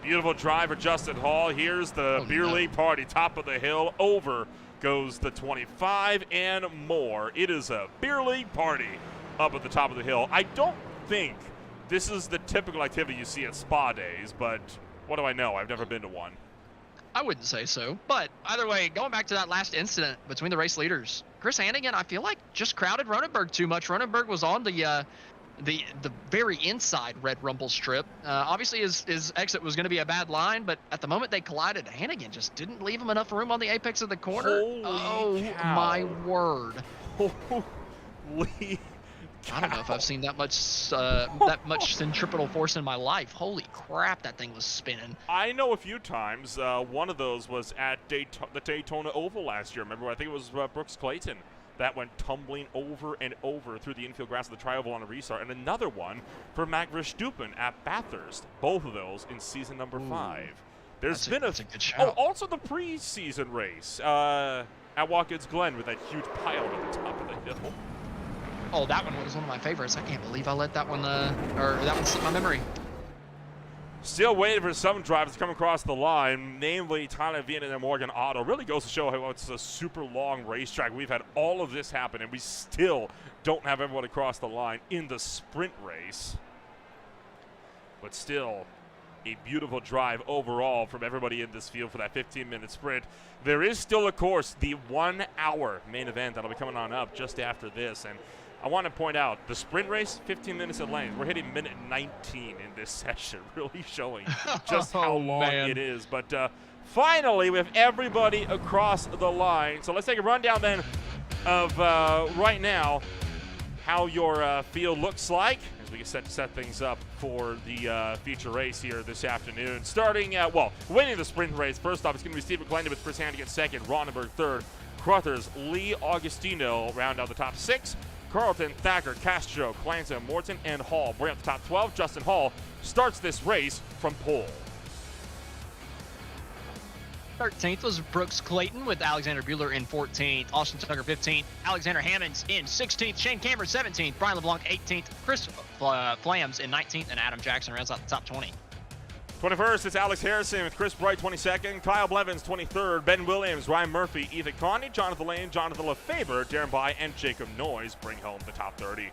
Beautiful drive for Justin Hall. Here's the beer league party, top of the hill. Over goes the 25 and more. It is a beer league party up at the top of the hill. I don't think this is the typical activity you see at spa days, but what do I know? I've never been to one. I wouldn't say so, but either way, going back to that last incident between the race leaders, Chris Hannigan, I feel like just crowded Ronenberg too much. Ronenberg was on the very inside red rumble strip. Obviously his exit was going to be a bad line, but at the moment they collided, Hannigan just didn't leave him enough room on the apex of the corner. Holy cow. My word. Holy I don't know if I've seen that much centripetal force in my life. Holy crap, that thing was spinning. I know a few times. One of those was at the Daytona Oval last year. Remember, I think it was Brooks Clayton that went tumbling over and over through the infield grass of the Tri-Oval on a restart. And another one for Mac Verstappen at Bathurst. Both of those in season number 5. That's a good shout. Oh, also the preseason race at Watkins Glen with that huge pile at the top of the hill. Oh, that one was one of my favorites. I can't believe I let that one, that one slip my memory. Still waiting for some drivers to come across the line, namely Tyler Vietnam and Morgan Otto. Really goes to show how it's a super long racetrack. We've had all of this happen, and we still don't have everyone across the line in the sprint race. But still, a beautiful drive overall from everybody in this field for that 15-minute sprint. There is still, of course, the 1-hour main event that'll be coming on up just after this. And I want to point out, the sprint race, 15 minutes in length. We're hitting minute 19 in this session, really showing just how long it is. But finally, we have everybody across the line. So let's take a rundown then of right now how your field looks like as we get set things up for the feature race here this afternoon. Starting at, winning the sprint race. First off, it's going to be Stephen Glendon with Chris Hannigan second, Ronenberg third, Crothers, Lee Augustino round out the top 6. Carlton, Thacker, Castro, Clancy, Morton, and Hall bring up the top 12. Justin Hall starts this race from pole. 13th was Brooks Clayton with Alexander Buehler in 14th. Austin Tucker 15th. Alexander Hammonds in 16th. Shane Cameron 17th. Brian LeBlanc 18th. Chris Flams in 19th. And Adam Jackson rounds out the top 20. 21st, it's Alex Harrison with Chris Bright 22nd. Kyle Blevins 23rd. Ben Williams, Ryan Murphy, Ethan Connie, Jonathan Lane, Jonathan LeFevre, Darren Bai, and Jacob Noyes bring home the top 30.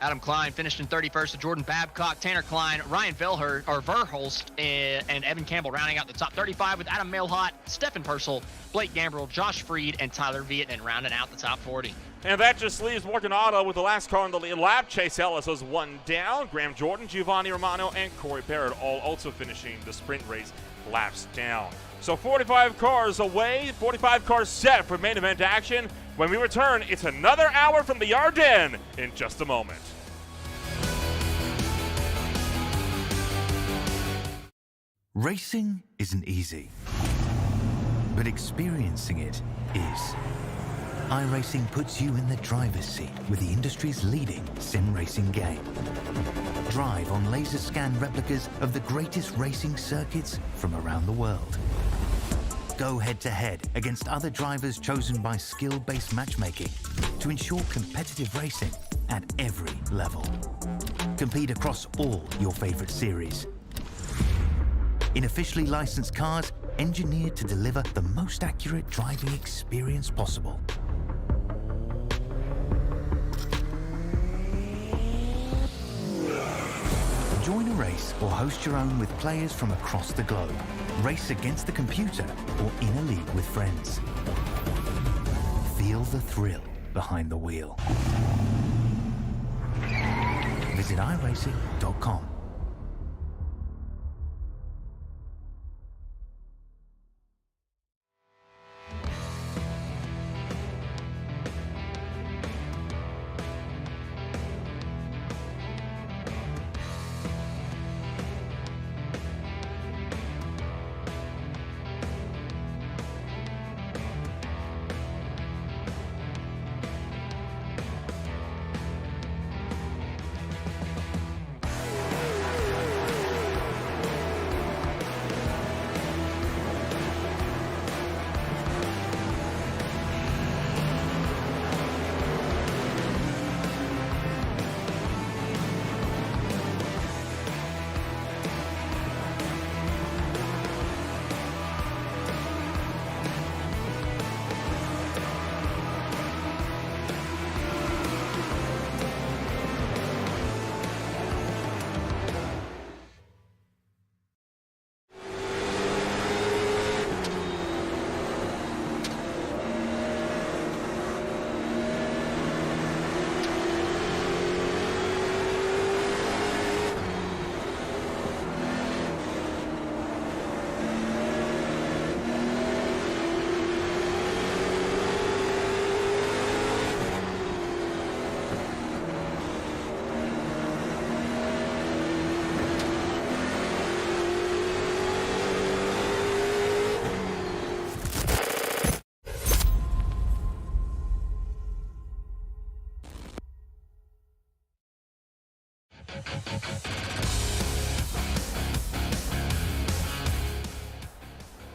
Adam Klein finished in 31st with Jordan Babcock, Tanner Klein, Ryan Verhulst, and Evan Campbell rounding out the top 35 with Adam Mailhot, Stefan Purcell, Blake Gambrill, Josh Freed, and Tyler Vietnam rounding out the top 40. And that just leaves Morgan Otto with the last car in the lead lap. Chase Ellis was one down. Graham Jordan, Giovanni Romano, and Corey Barrett all also finishing the sprint race laps down. So 45 cars away, 45 cars set for main event action. When we return, it's another hour from the Ardennes in just a moment. Racing isn't easy, but experiencing it is. iRacing puts you in the driver's seat with the industry's leading sim racing game. Drive on laser scan replicas of the greatest racing circuits from around the world. Go head-to-head against other drivers chosen by skill-based matchmaking to ensure competitive racing at every level. Compete across all your favorite series. In officially licensed cars, engineered to deliver the most accurate driving experience possible. Join a race or host your own with players from across the globe. Race against the computer or in a league with friends. Feel the thrill behind the wheel. Visit iRacing.com.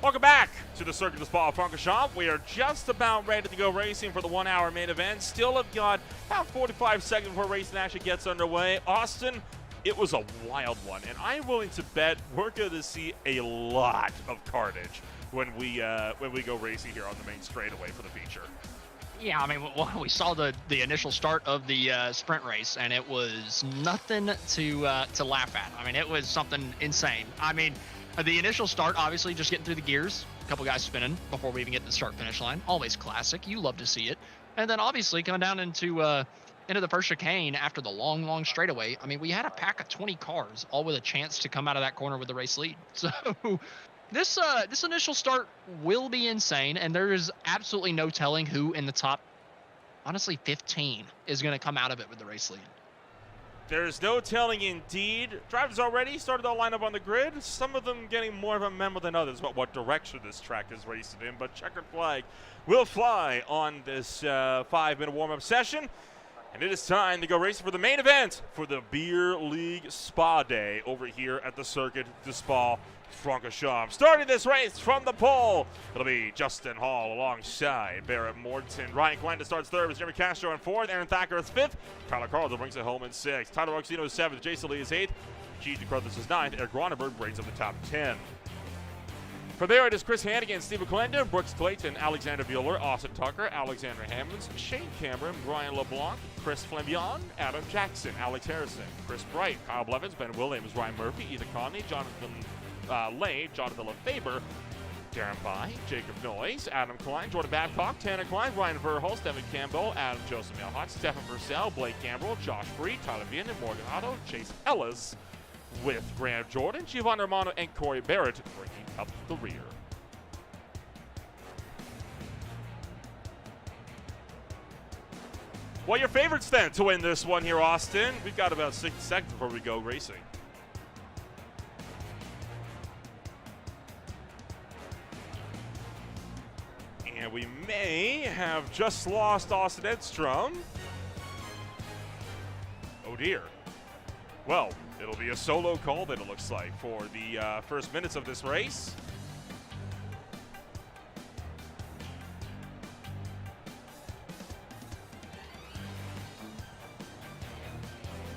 Welcome back to the Circuit of Spa-Francorchamps. We are just about ready to go racing for the 1 hour main event. Still have got about 45 seconds before racing actually gets underway. Austin, it was a wild one, and I'm willing to bet we're going to see a lot of carnage when we go racing here on the main straightaway for the feature. Yeah, I mean, we saw the initial start of the sprint race, and it was nothing to laugh at. I mean, it was something insane. I mean, the initial start, obviously, just getting through the gears, a couple guys spinning before we even get to the start-finish line. Always classic. You love to see it. And then, obviously, coming down into the first chicane after the long straightaway. I mean, we had a pack of 20 cars, all with a chance to come out of that corner with the race lead. So this initial start will be insane, and there is absolutely no telling who in the top, honestly, 15 is going to come out of it with the race lead. There's no telling indeed. Drivers already started to line up on the grid, some of them getting more of a memo than others about what direction this track is racing in, but checkered flag will fly on this 5-minute warm-up session. And it is time to go racing for the main event for the Beer League Spa Day over here at the Circuit du Spa-Francorchamps. Starting this race from the pole, it'll be Justin Hall alongside Barrett Morton. Ryan Glenda starts third with Jeremy Castro in fourth. Aaron Thacker is fifth. Tyler Carlton brings it home in sixth. Tyler Oxino is seventh. Jason Lee is eighth. G.G. Carruthers is ninth. Eric Gronenberg brings up the top 10. From there, it is Chris Hannigan, Steve McClendon, Brooks Clayton, Alexander Bueller, Austin Tucker, Alexander Hammonds, Shane Cameron, Brian LeBlanc, Chris Flambion, Adam Jackson, Alex Harrison, Chris Bright, Kyle Blevins, Ben Williams, Ryan Murphy, Ethan Conley, Jonathan Lane, Jonathan Lefebvre, Darren Bai, Jacob Noyes, Adam Klein, Jordan Babcock, Tanner Klein, Ryan Verhulst, Devin Campbell, Adam Joseph Milhot, Stephen Purcell, Blake Gambrell, Josh Freed, Tyler Vian, Morgan Otto, Chase Ellis, with Graham Jordan, Giovanni Romano, and Corey Barrett bringing up the rear. Well, your favorites then to win this one here, Austin. We've got about 60 seconds before we go racing. And we may have just lost Austin Edstrom. Oh dear. Well, it'll be a solo call then, it looks like, for the first minutes of this race.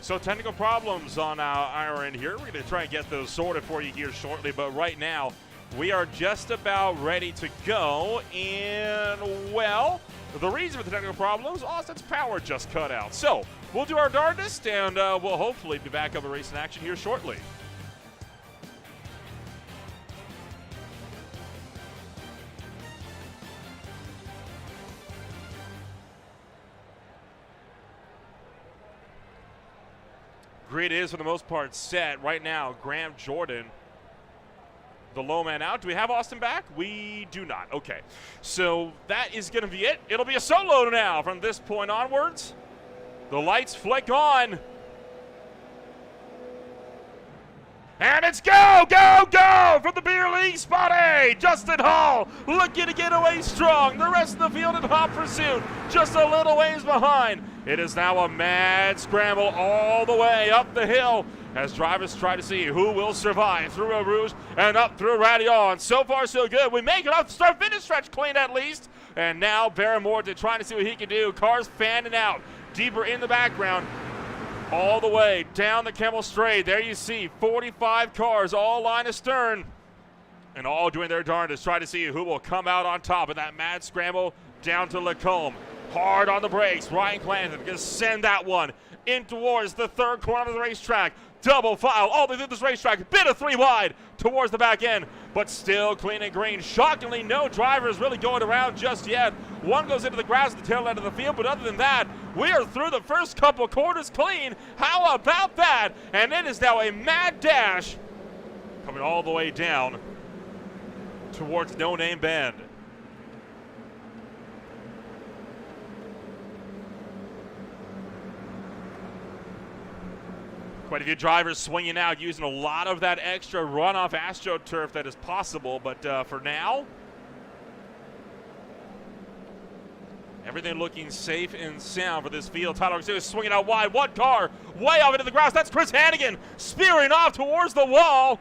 So technical problems on our end here. We're going to try and get those sorted for you here shortly, but right now we are just about ready to go. And, well, the reason for the technical problems, Austin's power just cut out. So we'll do our darndest, and we'll hopefully be back up in racing action here shortly. Grid is, for the most part, set. Right now, Graham Jordan, the low man out. Do we have Austin back? We do not. Okay. So that is going to be it. It'll be a solo now from this point onwards. The lights flick on. And it's go, go, go from the Beer League Spot A. Justin Hall looking to get away strong. The rest of the field in hot pursuit, just a little ways behind. It is now a mad scramble all the way up the hill as drivers try to see who will survive through Eau Rouge and up through Radion. So far, so good. We make it off the start-finish stretch clean at least. And now Barrett Morton trying to see what he can do. Cars fanning out deeper in the background. All the way down the Kemmel Straight. There you see 45 cars all line astern and all doing their darndest, try to see who will come out on top of that mad scramble down to Lacombe. Hard on the brakes. Ryan Clanton going to send that one in towards the third corner of the racetrack. Double file all the way through this racetrack. Bit of 3 wide towards the back end, but still clean and green. Shockingly, no drivers really going around just yet. One goes into the grass at the tail end of the field, but other than that, we are through the first couple quarters clean. How about that? And it is now a mad dash coming all the way down towards No Name Bend. Quite a few drivers swinging out, using a lot of that extra runoff AstroTurf that is possible, but for now, Everything looking safe and sound for this field. Tyler is swinging out wide. One car way off into the grass. That's Chris Hannigan spearing off towards the wall.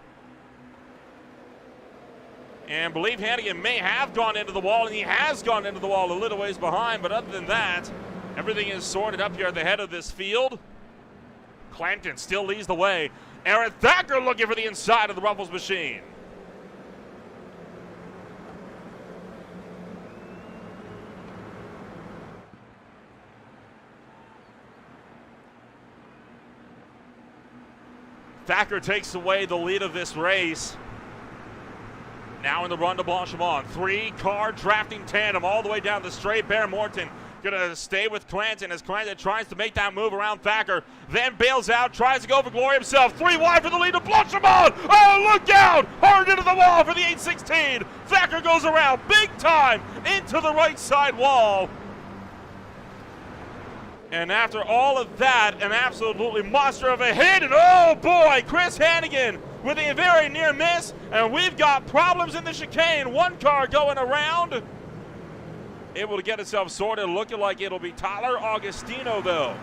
And believe Hannigan may have gone into the wall, and he has gone into the wall a little ways behind. But other than that, everything is sorted up here at the head of this field. Clanton still leads the way. Aaron Thacker looking for the inside of the Ruffles machine. Thacker takes away the lead of this race. Now in the run to Blanchimont. 3-car drafting tandem all the way down the straight. Bear Morton gonna stay with Clanton as Clanton tries to make that move around Thacker. Then bails out, tries to go for glory himself. 3 wide for the lead of Blanchimont. Oh, look out! Hard into the wall for the 816. Thacker goes around big time into the right side wall. And after all of that, an absolutely monster of a hit. And oh boy, Chris Hannigan with a very near miss. And we've got problems in the chicane. 1 car going around. Able to get itself sorted, looking like it'll be Tyler Augustino, though,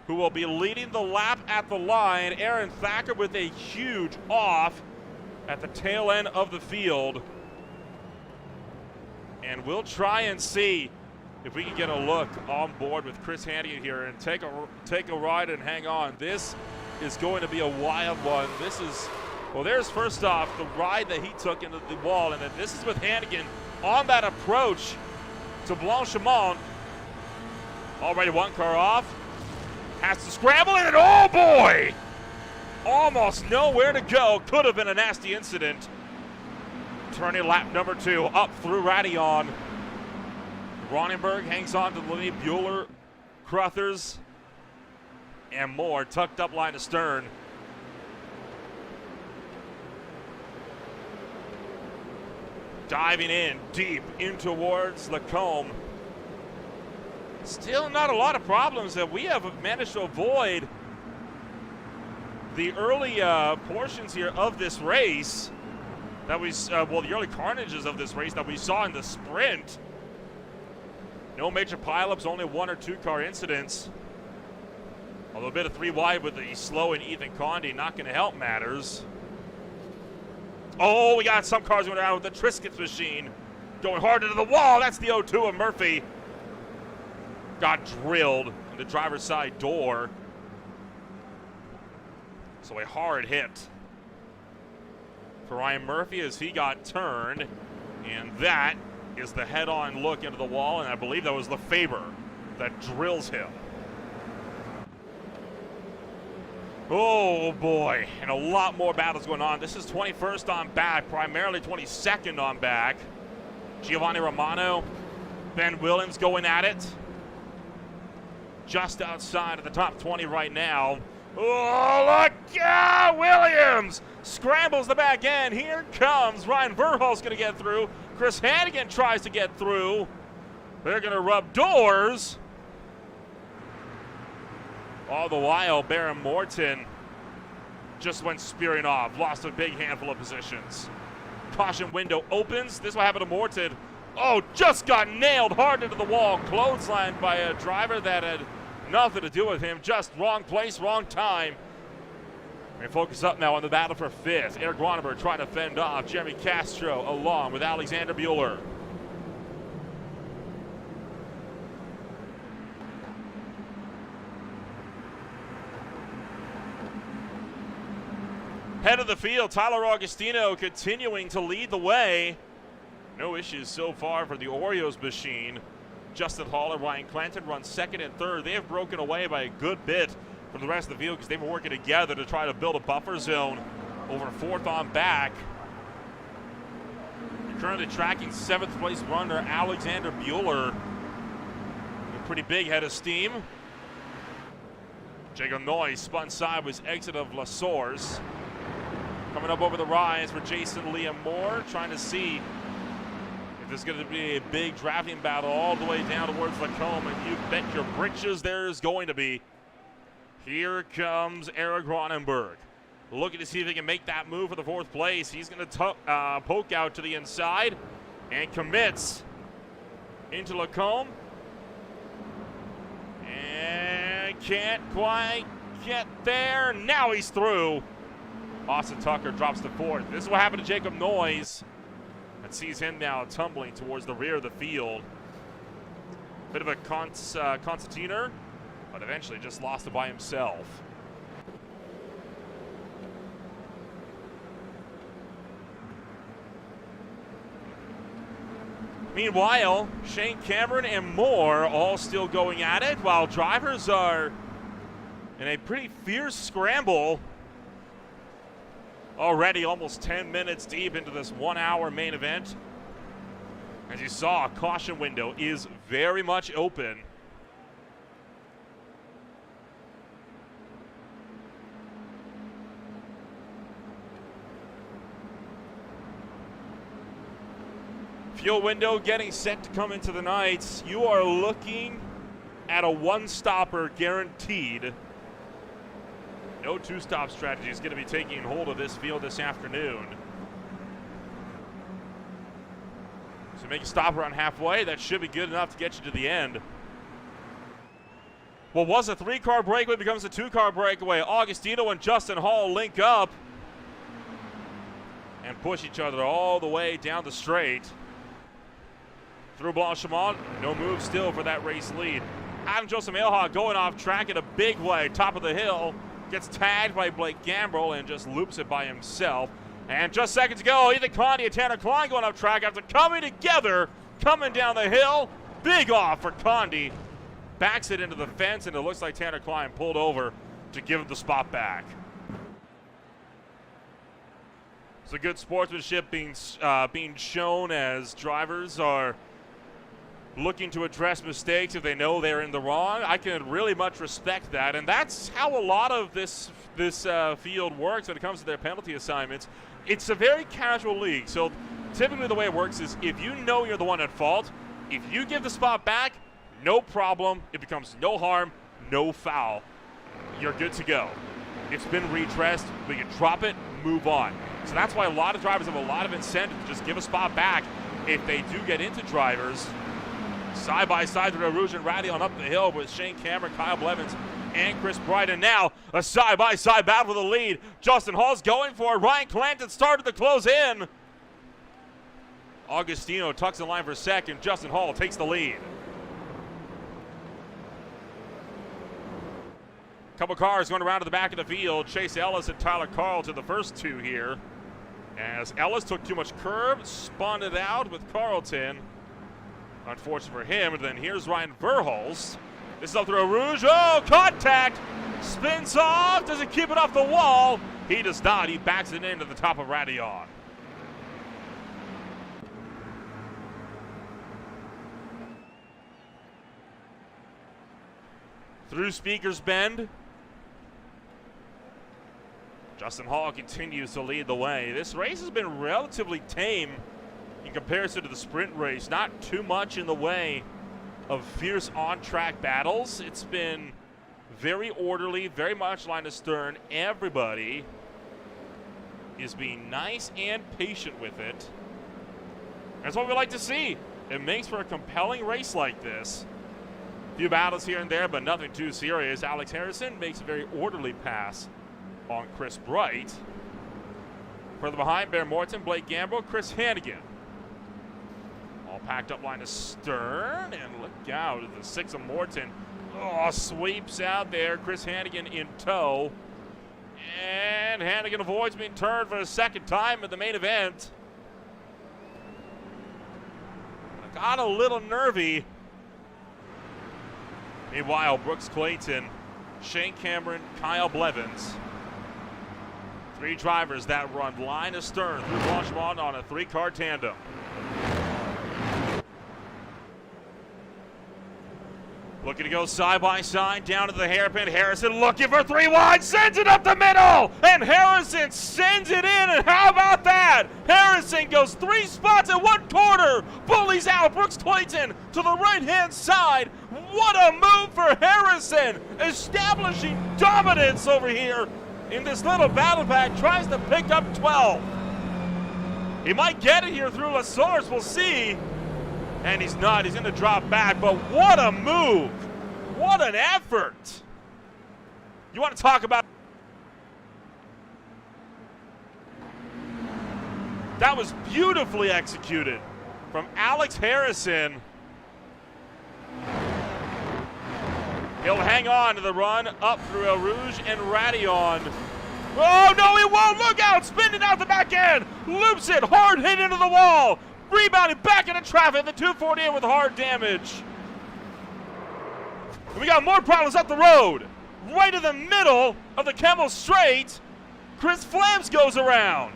who will be leading the lap at the line. Aaron Thacker with a huge off at the tail end of the field. And we'll try and see if we can get a look on board with Chris Hannigan here and take a ride and hang on. This is going to be a wild one. This is, well, there's first off the ride that he took into the wall, and then this is with Hannigan on that approach to Blanchimont. Already 1 car off. Has to scramble in, and oh boy! Almost nowhere to go. Could have been a nasty incident. Turning lap number 2 up through Radion. Ronenberg hangs on to Lenny Bueller, Cruthers, and more, tucked up line to stern. Diving in deep in towards Lacombe. Still not a lot of problems that we have managed to avoid the early portions here of this race that we, well, the early carnages of this race that we saw in the sprint. No major pileups, only 1 or 2 car incidents. Although a bit of 3 wide with the slow and Ethan Conde not going to help matters. Oh, we got some cars going around with the Triscuits machine. Going hard into the wall. That's the 0-2 of Murphy. Got drilled in the driver's side door. So a hard hit for Ryan Murphy as he got turned. And that is the head-on look into the wall, and I believe that was Lefebvre that drills him. Oh boy, and a lot more battles going on. This is 21st on back, primarily 22nd on back. Giovanni Romano, Ben Williams going at it. Just outside of the top 20 right now. Oh, look out! Williams scrambles the back end. Here comes Ryan Verhulst's going to get through. Chris Hannigan tries to get through. They're going to rub doors. All the while, Baron Morton just went spearing off. Lost a big handful of positions. Caution window opens. This will happen to Morton. Oh, just got nailed hard into the wall. Clotheslined by a driver that had nothing to do with him. Just wrong place, wrong time. We focus up now on the battle for 5th. Eric Ronenberg trying to fend off Jeremy Castro along with Alexander Bueller. Head of the field, Tyler Augustino continuing to lead the way. No issues so far for the Oreos machine. Justin Hall and Ryan Clanton run 2nd and 3rd. They have broken away by a good bit from the rest of the field because they've been working together to try to build a buffer zone over 4th on back. You're currently tracking 7th place runner Alexander Bueller. A pretty big head of steam. Jacob Noyes spun sideways, exit of La Source. Coming up over the rise for Jason Liam Moore, trying to see if there's going to be a big drafting battle all the way down towards Lacombe, and you bet your britches there's going to be. Here comes Eric Ronenberg, looking to see if he can make that move for the 4th place. He's going to poke out to the inside and commits into Lacombe. And can't quite get there. Now he's through. Austin Tucker drops to fourth. This is what happened to Jacob Noyes. That sees him now tumbling towards the rear of the field. Bit of a concertina, but eventually just lost it by himself. Meanwhile, Shane Cameron and Moore all still going at it, while drivers are in a pretty fierce scramble. Already almost 10 minutes deep into this 1 hour main event. As you saw, a caution window is very much open. Fuel window getting set to come into the night. You are looking at a one-stopper guaranteed. No two-stop strategy is going to be taking hold of this field this afternoon. So make a stop around halfway. That should be good enough to get you to the end. What was a 3-car breakaway becomes a 2-car breakaway. Augustino and Justin Hall link up and push each other all the way down the straight. Through Blanchimont, no move still for that race lead. Adam Joseph Mailhawk going off track in a big way, top of the hill. Gets tagged by Blake Gambrill and just loops it by himself. And just seconds ago, Ethan Conti and Tanner Klein going up track after coming together, coming down the hill. Big off for Conti. Backs it into the fence, and it looks like Tanner Klein pulled over to give him the spot back. So good sportsmanship being shown as drivers are looking to address mistakes if they know they're in the wrong. I can really much respect that, and that's how a lot of this field works when it comes to their penalty assignments. It's a very casual league, so typically the way it works is if you know you're the one at fault, if you give the spot back, no problem. It becomes no harm, no foul. You're good to go. It's been redressed, but you drop it, move on. So that's why a lot of drivers have a lot of incentive to just give a spot back if they do get into drivers. Side by side through Rouge and Radion up the hill with Shane Cameron, Kyle Blevins, and Chris Bryden. Now a side-by-side battle for the lead. Justin Hall's going for it. Ryan Clanton started to close in. Augustino tucks in line for second. Justin Hall takes the lead. Couple cars going around to the back of the field. Chase Ellis and Tyler Carlton, the first two here. As Ellis took too much curb, spun it out with Carlton. Unfortunate for him. And then here's Ryan Verhulst. This is up through Rouge. Oh, contact! Spins off. Does it keep it off the wall? He does not. He backs it into the top of Radion. Through Speaker's Bend. Justin Hall continues to lead the way. This race has been relatively tame in comparison to the sprint race. Not too much in the way of fierce on-track battles. It's been very orderly, very much line astern. Everybody is being nice and patient with it. That's what we like to see. It makes for a compelling race like this. A few battles here and there, but nothing too serious. Alex Harrison makes a very orderly pass on Chris Bright. Further behind, Bear Morton, Blake Gambrill, Chris Hannigan. All packed up line astern, and look out at the 6 of Morton. Oh, sweeps out there. Chris Hannigan in tow. And Hannigan avoids being turned for the second time in the main event. Got a little nervy. Meanwhile, Brooks Clayton, Shane Cameron, Kyle Blevins. 3 drivers that run line astern through Blanchimont on a 3-car tandem. Looking to go side by side down to the hairpin. Harrison looking for 3 wide, sends it up the middle, and Harrison sends it in. And how about that? Harrison goes 3 spots in 1 corner, bullies out Brooks Clayton to the right-hand side. What a move for Harrison, establishing dominance over here in this little battle pack. Tries to pick up 12. He might get it here through La Source, we'll see. And he's not. He's going to drop back. But what a move. What an effort. You want to talk about... That was beautifully executed from Alex Harrison. He'll hang on to the run up through El Rouge and Radion. Oh, no, he won't. Look out. Spinning out the back end. Loops it. Hard hit into the wall. Rebounding back into traffic. The 248 with hard damage. And we got more problems up the road. Right in the middle of the Kemmel Straight, Chris Flams goes around.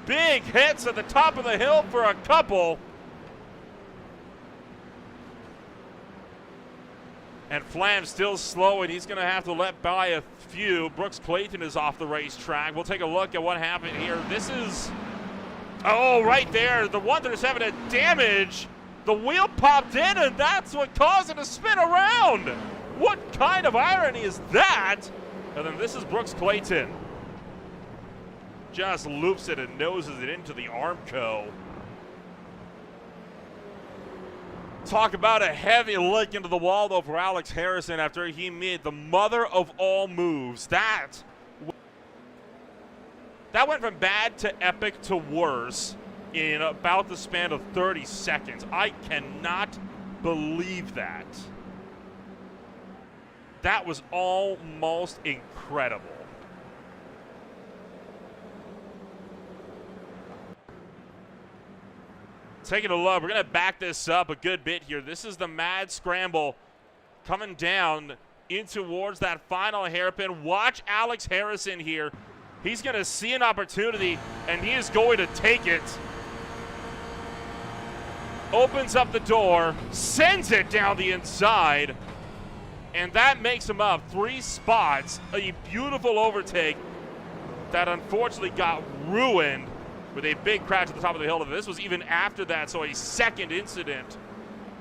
Big hits at the top of the hill for a couple. And Flam still slow, and he's going to have to let by a few. Brooks Clayton is off the racetrack. We'll take a look at what happened here. This is, oh, right there. The one that is having a damage. The wheel popped in, and that's what caused it to spin around. What kind of irony is that? And then this is Brooks Clayton. Just loops it and noses it into the Armco. Talk about a heavy lick into the wall, though, for Alex Harrison after he made the mother of all moves. That went from bad to epic to worse in about the span of 30 seconds. I cannot believe that. That was almost incredible. Taking a look, we're going to back this up a good bit here. This is the mad scramble coming down in towards that final hairpin. Watch Alex Harrison here. He's going to see an opportunity, and he is going to take it. Opens up the door, sends it down the inside, and that makes him up 3 spots. A beautiful overtake that unfortunately got ruined with a big crash at the top of the hill. This was even after that, so a second incident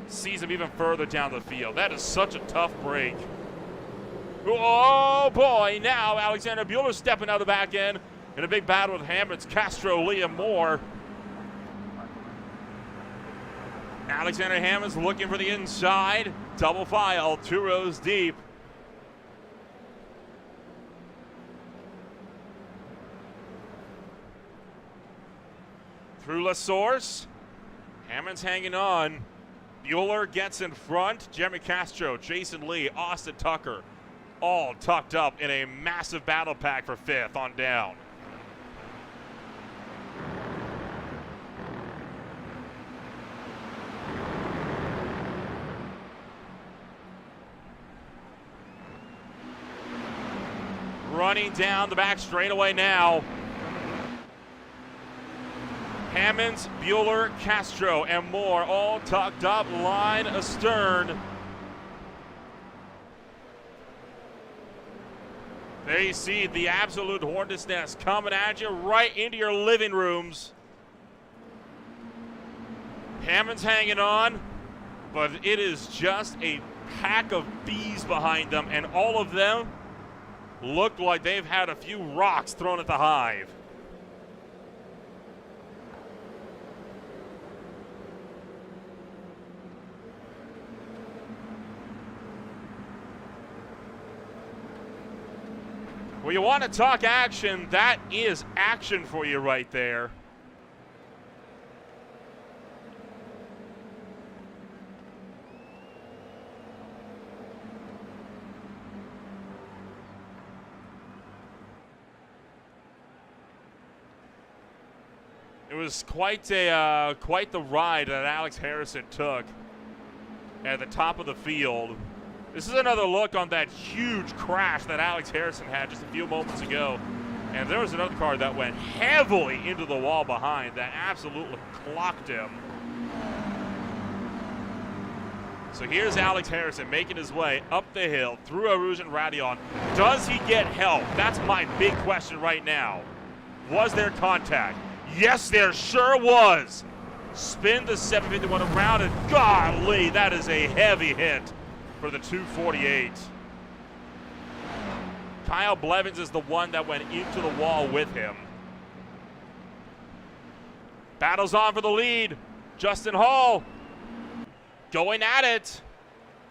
sees him even further down the field. That is such a tough break. Oh boy, now Alexander Bueller stepping out of the back end in a big battle with Hammonds, Castro, Liam Moore. Alexander Hammonds looking for the inside. Double file, 2 rows deep. Through La Source. Hammonds hanging on. Bueller gets in front. Jeremy Castro, Jason Lee, Austin Tucker, all tucked up in a massive battle pack for 5th on down. Running down the back straightaway now. Hammonds, Bueller, Castro, and Moore all tucked up, line astern. There you see the absolute hornet's nest coming at you right into your living rooms. Hammonds hanging on, but it is just a pack of bees behind them, and all of them look like they've had a few rocks thrown at the hive. Well, you want to talk action, that is action for you right there. It was quite the ride that Alex Harrison took at the top of the field. This is another look on that huge crash that Alex Harrison had just a few moments ago. And there was another car that went heavily into the wall behind that absolutely clocked him. So here's Alex Harrison making his way up the hill through El Rouge and Radion. Does he get help? That's my big question right now. Was there contact? Yes, there sure was. Spin the 751 around, and golly, that is a heavy hit for the 248. Kyle Blevins is the one that went into the wall with him. Battles on for the lead. Justin Hall going at it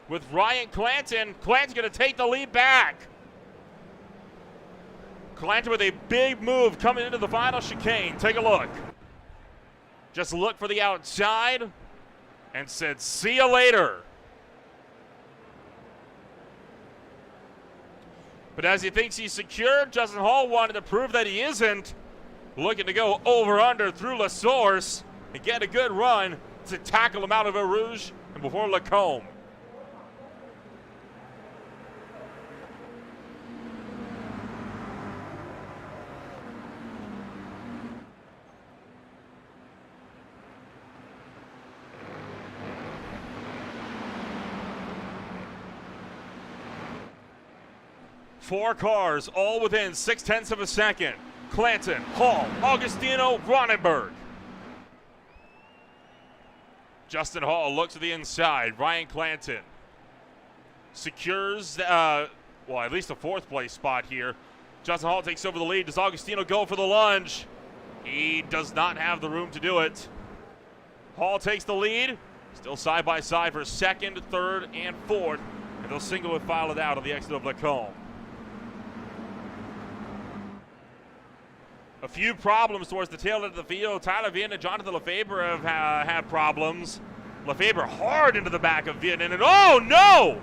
with Ryan Clanton. Clanton's going to take the lead back. Clanton with a big move coming into the final chicane. Take a look. Just look for the outside and said, see you later. But as he thinks he's secure, Justin Hall wanted to prove that he isn't. Looking to go over-under through La Source and get a good run to tackle him out of Eau Rouge and before Lacombe. Four cars, all within 0.6 of a second. Clanton, Hall, Augustino, Ronenberg. Justin Hall looks to the inside. Ryan Clanton secures, at least a fourth place spot here. Justin Hall takes over the lead. Does Augustino go for the lunge? He does not have the room to do it. Hall takes the lead. Still side by side for second, third, and fourth. And they'll single and file it out on the exit of Lacombe. A few problems towards the tail end of the field. Tyler Vietton and Jonathan Lefebvre have had problems. Lefebvre hard into the back of Vietton, and oh no!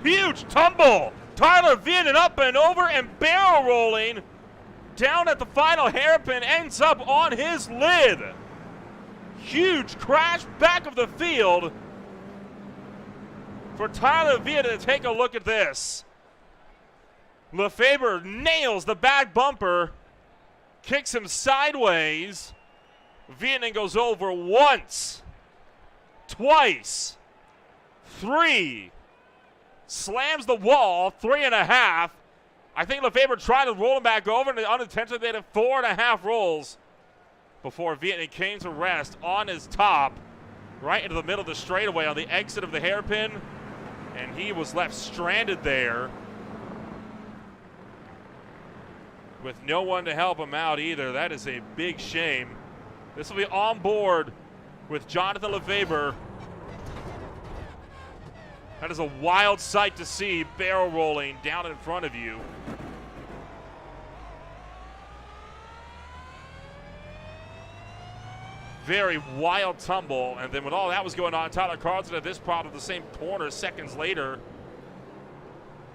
Huge tumble. Tyler Vietton up and over and barrel rolling down at the final hairpin, ends up on his lid. Huge crash back of the field for Tyler Vietton to take a look at this. Lefebvre nails the back bumper. Kicks him sideways. Vietnam goes over once, twice, three. Slams the wall, 3.5. I think Lefebvre tried to roll him back over, and unintentionally they had 4.5 rolls before Vietnam came to rest on his top, right into the middle of the straightaway on the exit of the hairpin, and he was left stranded there with no one to help him out either. That is a big shame. This will be on board with Jonathan Lefebvre. That is a wild sight to see, barrel rolling down in front of you. Very wild tumble, and then when all that was going on, Tyler Carlson at this problem, the same corner seconds later,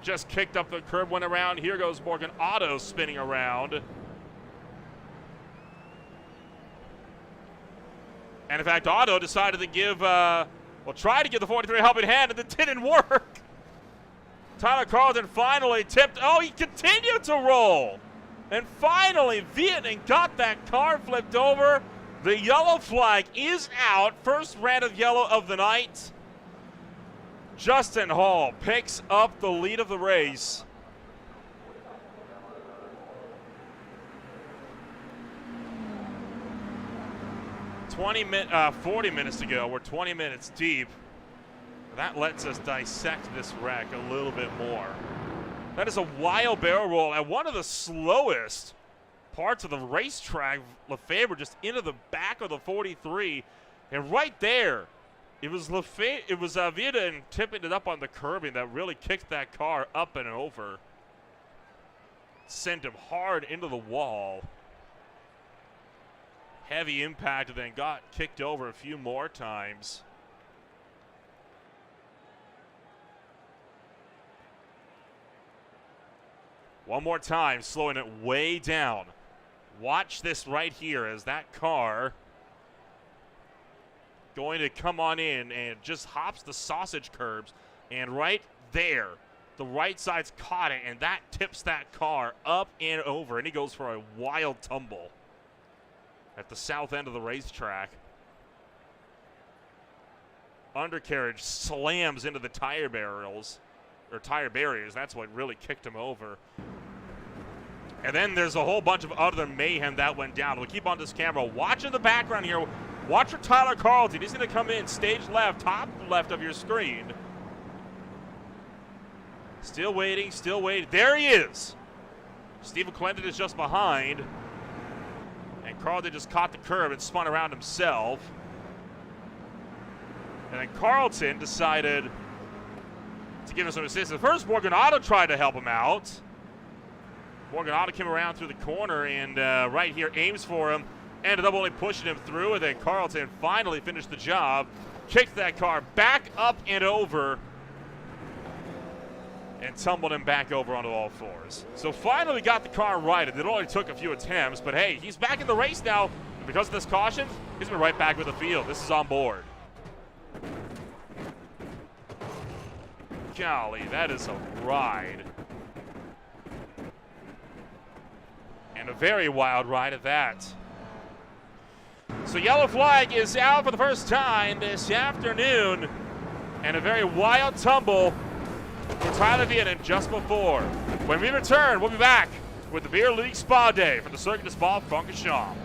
just kicked up the curb, went around. Here goes Morgan Otto spinning around. And in fact, Otto decided to give, try to give the 43 a helping hand, and it didn't work. Tyler Carlton finally tipped. Oh, he continued to roll. And finally, Vietnam got that car flipped over. The yellow flag is out. First round of yellow of the night. Justin Hall picks up the lead of the race. – 40 minutes to go. We're 20 minutes deep. That lets us dissect this wreck a little bit more. That is a wild barrel roll at one of the slowest parts of the racetrack. Lefebvre just into the back of the 43. And right there, it was Vietton tipping it up on the curbing that really kicked that car up and over. Sent him hard into the wall. Heavy impact, and then got kicked over a few more times. One more time, slowing it way down. Watch this right here as that car going to come on in and just hops the sausage curbs, and right there the right side's caught it, and that tips that car up and over, and he goes for a wild tumble at the south end of the racetrack. Undercarriage slams into the tire barrels, or tire barriers. That's what really kicked him over. And then there's a whole bunch of other mayhem that went down. We'll keep on this camera. Watch in the background here. Watch for Tyler Carlton. He's going to come in stage left, top left of your screen. Still waiting, still waiting. There he is. Stephen Clinton is just behind. And Carlton just caught the curb and spun around himself. And then Carlton decided to give him some assistance. First, Morganato tried to help him out. Morganato came around through the corner and right here aims for him. Ended up only pushing him through, and then Carlton finally finished the job. Kicked that car back up and over and tumbled him back over onto all fours. So finally got the car righted. It only took a few attempts, but hey, he's back in the race now. And because of this caution, he's been right back with the field. This is on board. Golly, that is a ride. And a very wild ride at that. So yellow flag is out for the first time this afternoon. And a very wild tumble for Tyler Vienen just before. When we return, we'll be back with the Beer League Spa Day from the Circuit de Spa-Francorchamps.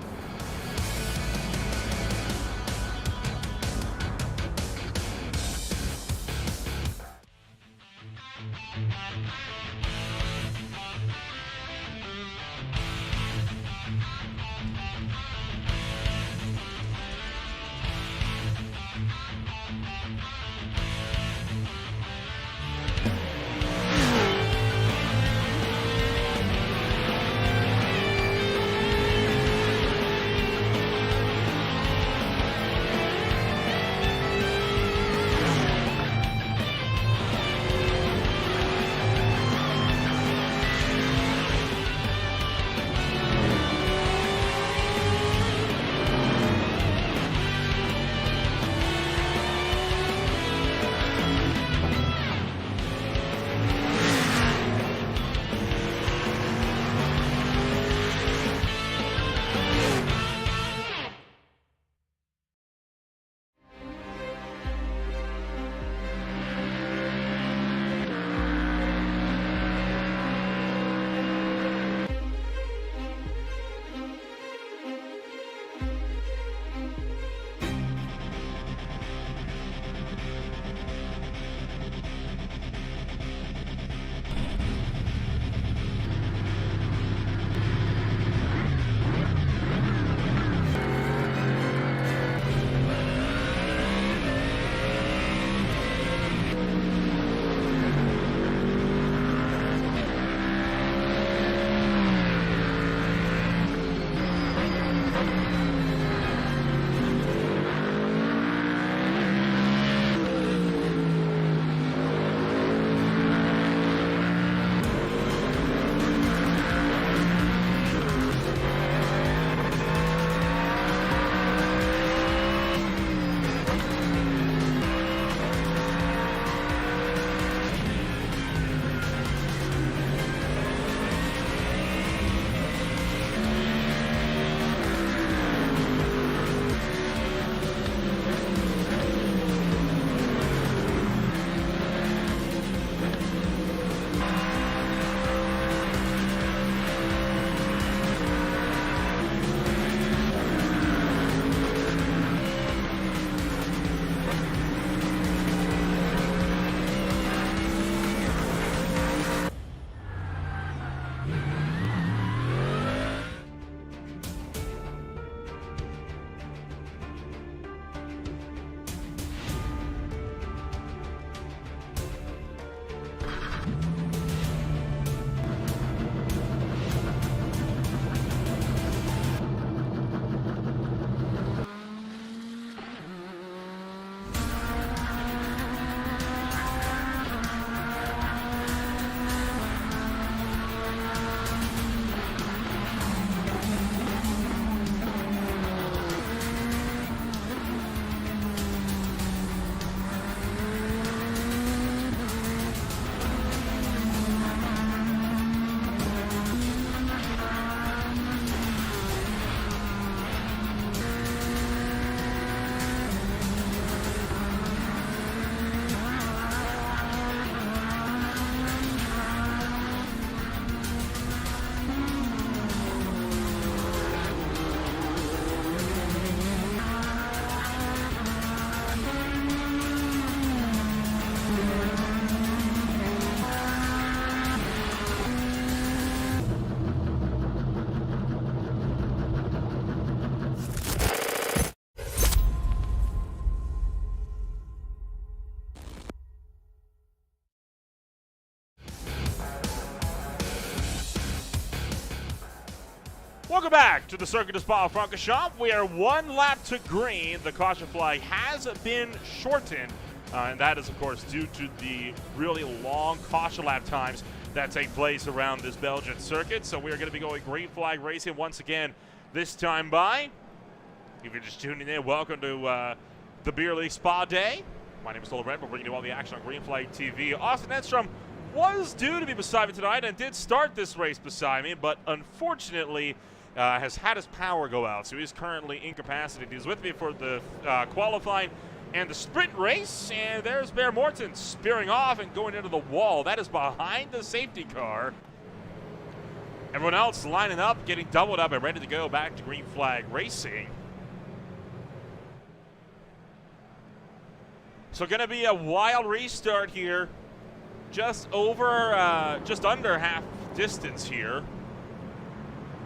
Welcome back to the Circuit de Spa-Francorchamps. We are one lap to green. The caution flag has been shortened, and that is, of course, due to the really long caution lap times that take place around this Belgian circuit. So we are going to be going green flag racing once again this time by. If you're just tuning in, welcome to the Beer League Spa Day. My name is Lola Red. We're bringing you all the action on Green Flag TV. Austin Edstrom was due to be beside me tonight and did start this race beside me, but unfortunately has had his power go out, so he's currently incapacitated. He's with me for the qualifying and the sprint race, and there's Bear Morton spearing off and going into the wall. That is behind the safety car. Everyone else lining up, getting doubled up and ready to go back to green flag racing. So going to be a wild restart here, just under half distance here.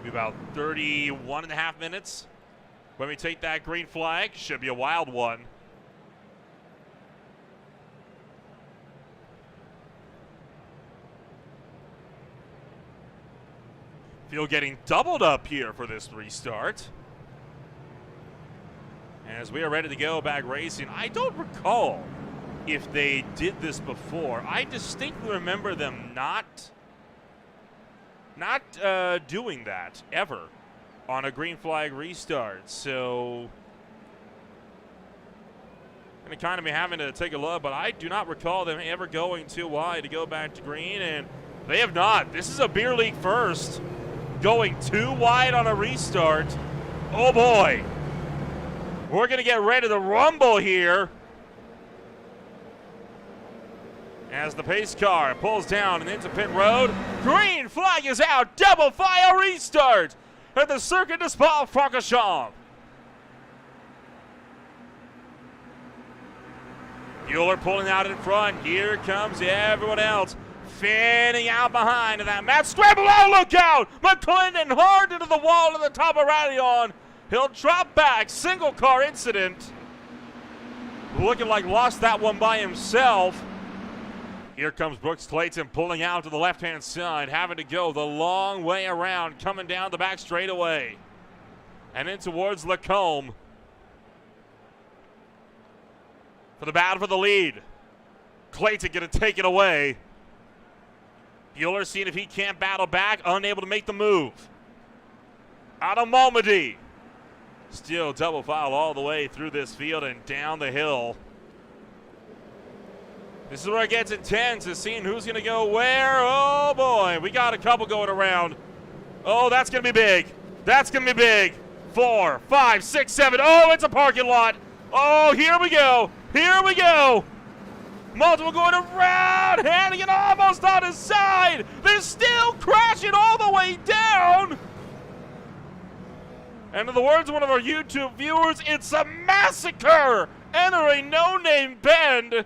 Be about 31 and a half minutes when we take that green flag. Should be a wild one. Feel getting doubled up here for this restart. As we are ready to go back racing, I don't recall if they did this before. I distinctly remember them not doing that ever on a green flag restart. So I'm going to kind of be having to take a look, but I do not recall them ever going too wide to go back to green, and they have not. This is a Beer League first, going too wide on a restart. Oh boy. We're going to get ready to rumble here as the pace car pulls down and into pit road. Green flag is out. Double file restart at the Circuit de Spa-Francorchamps. Bueller pulling out in front. Here comes everyone else fanning out behind that Matt Scramble. Oh, look out! McClendon hard into the wall to the top of Radion. He'll drop back. Single car incident. Looking like lost that one by himself. Here comes Brooks Clayton pulling out to the left-hand side, having to go the long way around, coming down the back straightaway and in towards Lacombe for the battle for the lead. Clayton going to take it away. Bueller seeing if he can't battle back, unable to make the move. Out of Malmedy. Still double file all the way through this field and down the hill. This is where it gets intense, is seeing who's going to go where. Oh, boy. We got a couple going around. Oh, that's going to be big. That's going to be big. 4, 5, 6, 7. Oh, it's a parking lot. Oh, here we go. Here we go. Multiple going around. Hannigan almost on his side. They're still crashing all the way down. And in the words of one of our YouTube viewers, it's a massacre. Entering no-name bend.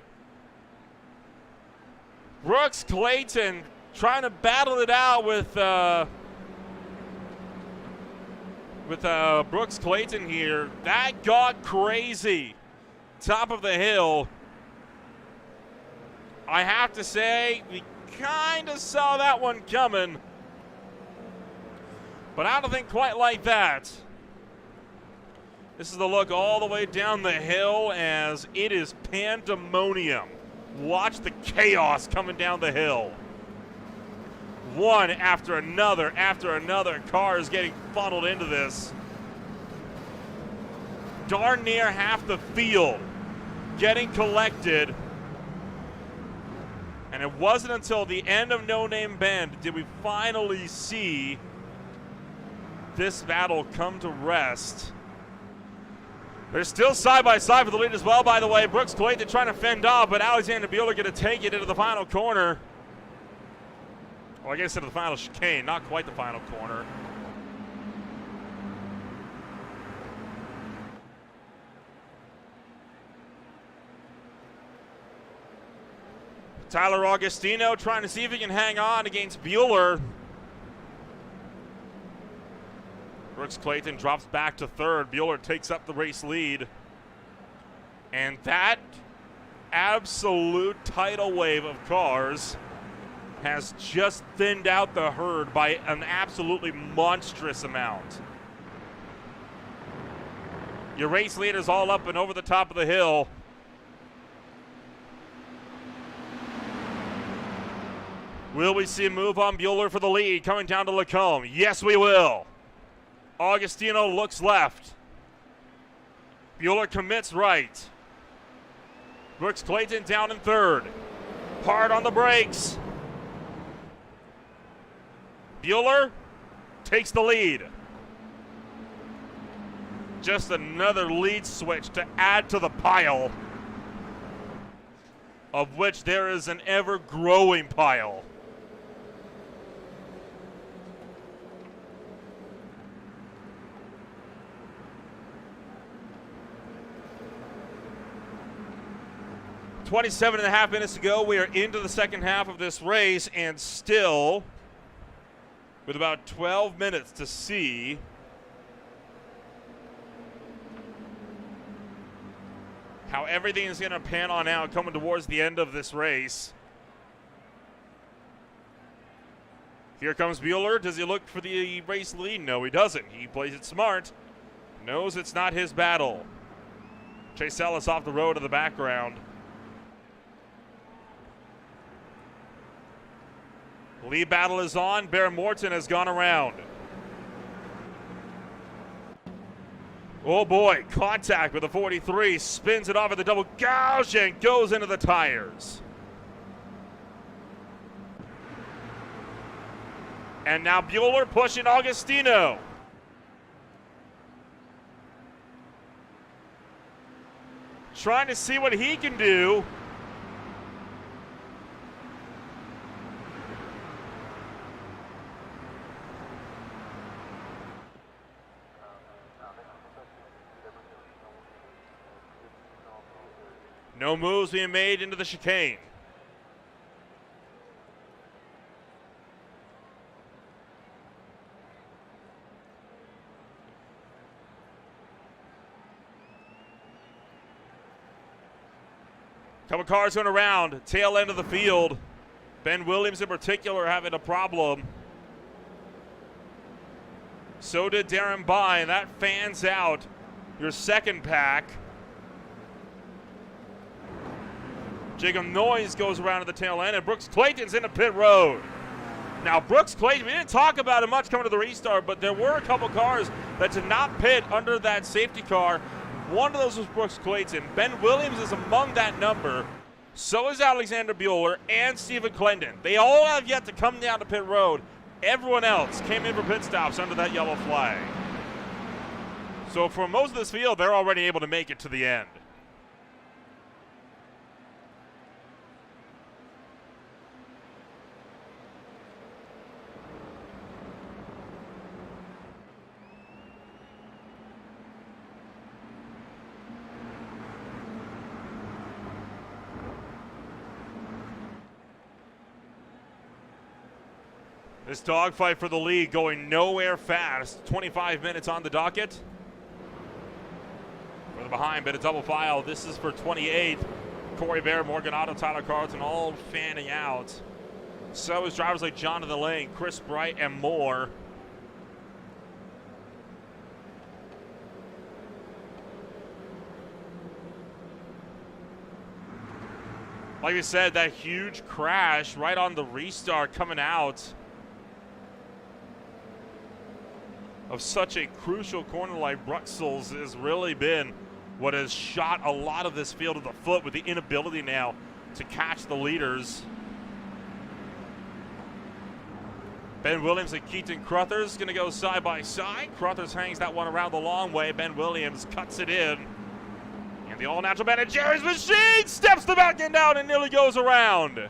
Brooks Clayton trying to battle it out with Brooks Clayton here. That got crazy. Top of the hill. I have to say, we kind of saw that one coming. But I don't think quite like that. This is the look all the way down the hill as it is pandemonium. Watch the chaos coming down the hill. One after another car is getting funneled into this. Darn near half the field getting collected. And it wasn't until the end of No Name Bend did we finally see this battle come to rest. They're still side by side for the lead as well, by the way. Brooks Clayton trying to fend off, but Alexander Bueller going to take it into the final corner. Well, I guess into the final chicane, not quite the final corner. Tyler Augustino trying to see if he can hang on against Bueller. Brooks Clayton drops back to third. Bueller takes up the race lead. And that absolute tidal wave of cars has just thinned out the herd by an absolutely monstrous amount. Your race leaders all up and over the top of the hill. Will we see a move on Bueller for the lead coming down to Lacombe? Yes, we will. Augustino looks left. Bueller commits right. Brooks Clayton down in third. Hard on the brakes. Bueller takes the lead. Just another lead switch to add to the pile, of which there is an ever-growing pile. "27.5 minutes to go. We are into the second half of this race, and still with about 12 minutes to see how everything is going to pan on out coming towards the end of this race. Here comes Bueller. Does he look for the race lead? No, he doesn't. He plays it smart. Knows it's not his battle. Chase Ellis off the road in the background. Lead battle is on. Bear Morton has gone around. Oh boy, contact with the 43. Spins it off at the double gouge and goes into the tires. And now Bueller pushing Augustino. Trying to see what he can do. No moves being made into the chicane. Couple cars going around, tail end of the field. Ben Williams in particular having a problem. So did Darren Bye, and that fans out your second pack. Jacob Noyes goes around to the tail end, and Brooks Clayton's in the pit road. Now, Brooks Clayton, we didn't talk about it much coming to the restart, but there were a couple cars that did not pit under that safety car. One of those was Brooks Clayton. Ben Williams is among that number. So is Alexander Bueller and Stephen Clendon. They all have yet to come down to pit road. Everyone else came in for pit stops under that yellow flag. So for most of this field, they're already able to make it to the end. This dogfight for the lead going nowhere fast. 25 minutes on the docket. For the behind bit of double file, this is for 28th. Corey Bear, Morgan Otto, Tyler Carlton all fanning out. So is drivers like Jonathan Lane, Chris Bright, and more. Like we said, that huge crash right on the restart coming out of such a crucial corner like Bruxelles has really been what has shot a lot of this field to the foot, with the inability now to catch the leaders. Ben Williams and Keaton Crothers going to go side by side. Crothers hangs that one around the long way. Ben Williams cuts it in. And the all-natural man, Jerry's Machine, steps the back end down and nearly goes around.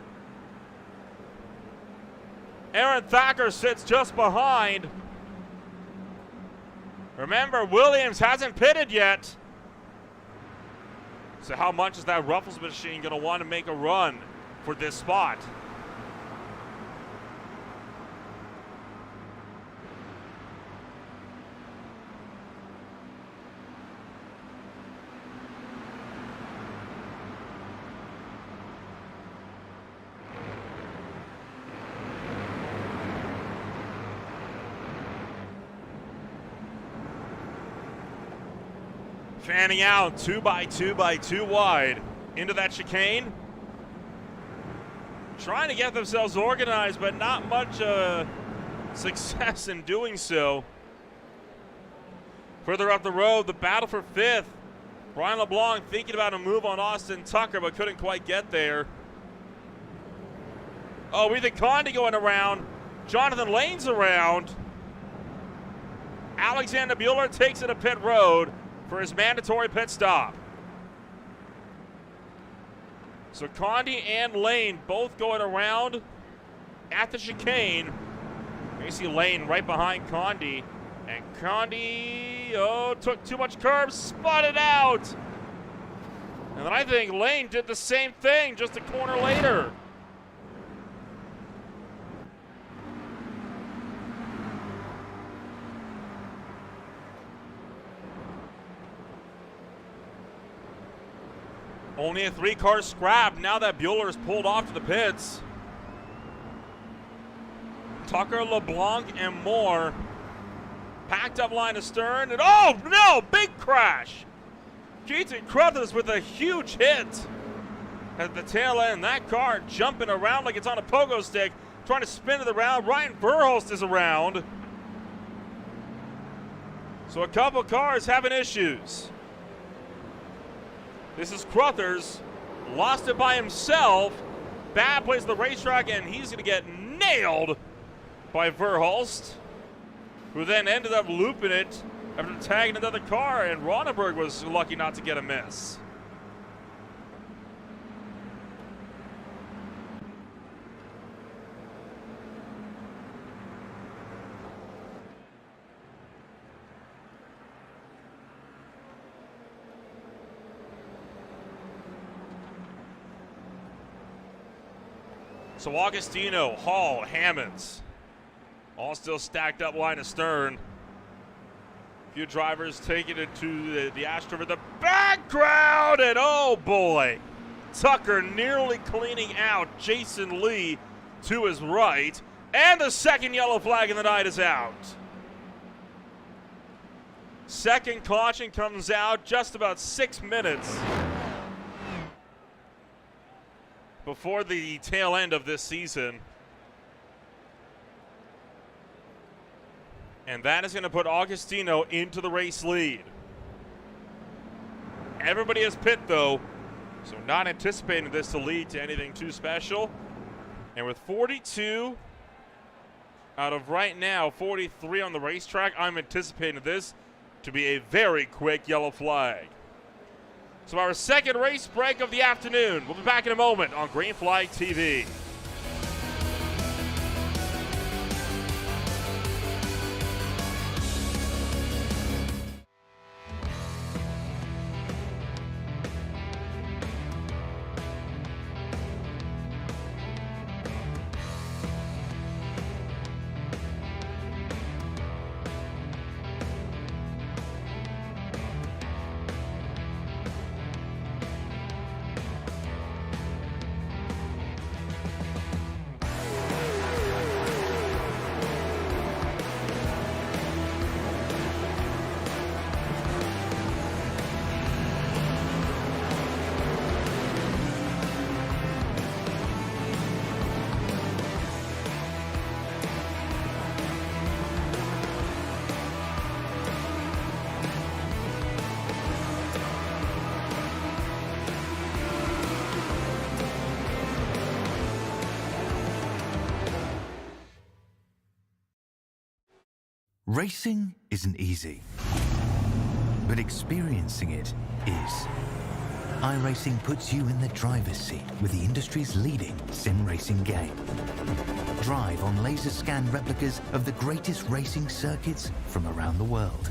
Aaron Thacker sits just behind. Remember, Williams hasn't pitted yet. So how much is that Ruffles machine going to want to make a run for this spot? Fanning out 2x2 wide into that chicane. Trying to get themselves organized, but not much success in doing so. Further up the road, the battle for 5th. Brian LeBlanc thinking about a move on Austin Tucker, but couldn't quite get there. Oh, we think Condi going around. Jonathan Lane's around. Alexander Bueller takes it to pit road for his mandatory pit stop. So Condi and Lane both going around at the chicane. You see Lane right behind Condi. And Condi, took too much curb, spun it out. And then I think Lane did the same thing just a corner later. Only a 3-car scrap now that Bueller is pulled off to the pits. Tucker, LeBlanc, and Moore packed up line astern, and oh no, big crash. Keaton Crothers with a huge hit at the tail end. That car jumping around like it's on a pogo stick, trying to spin it around. Ryan Verhulst is around. So a couple cars having issues. This is Crothers, lost it by himself. Bad plays the racetrack, and he's going to get nailed by Verhulst, who then ended up looping it after tagging another car, and Ronenberg was lucky not to get a miss. So Augustino, Hall, Hammonds, all still stacked up line astern. A few drivers taking it to the Astro in the background, and oh boy, Tucker nearly cleaning out Jason Lee to his right, and the second yellow flag in the night is out. Second caution comes out just about 6 minutes before the tail end of this season. And that is going to put Augustino into the race lead. Everybody has pit though, so not anticipating this to lead to anything too special. And with 42 out of right now 43 on the racetrack, I'm anticipating this to be a very quick yellow flag. So our second race break of the afternoon. We'll be back in a moment on Green Flag TV. Racing isn't easy, but experiencing it is. iRacing puts you in the driver's seat with the industry's leading sim racing game. Drive on laser scan replicas of the greatest racing circuits from around the world.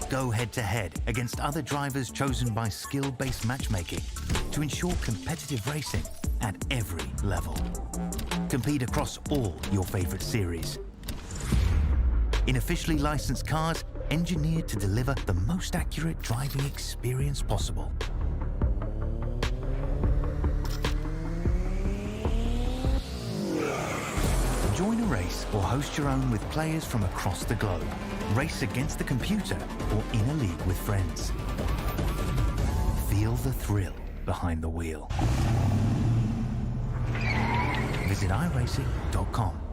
Go head-to-head against other drivers chosen by skill-based matchmaking to ensure competitive racing at every level. Compete across all your favorite series in officially licensed cars engineered to deliver the most accurate driving experience possible. Join Join a race or host your own with players from across the globe. Race against the computer or in a league with friends. Feel the thrill behind the wheel. Visit iRacing.com.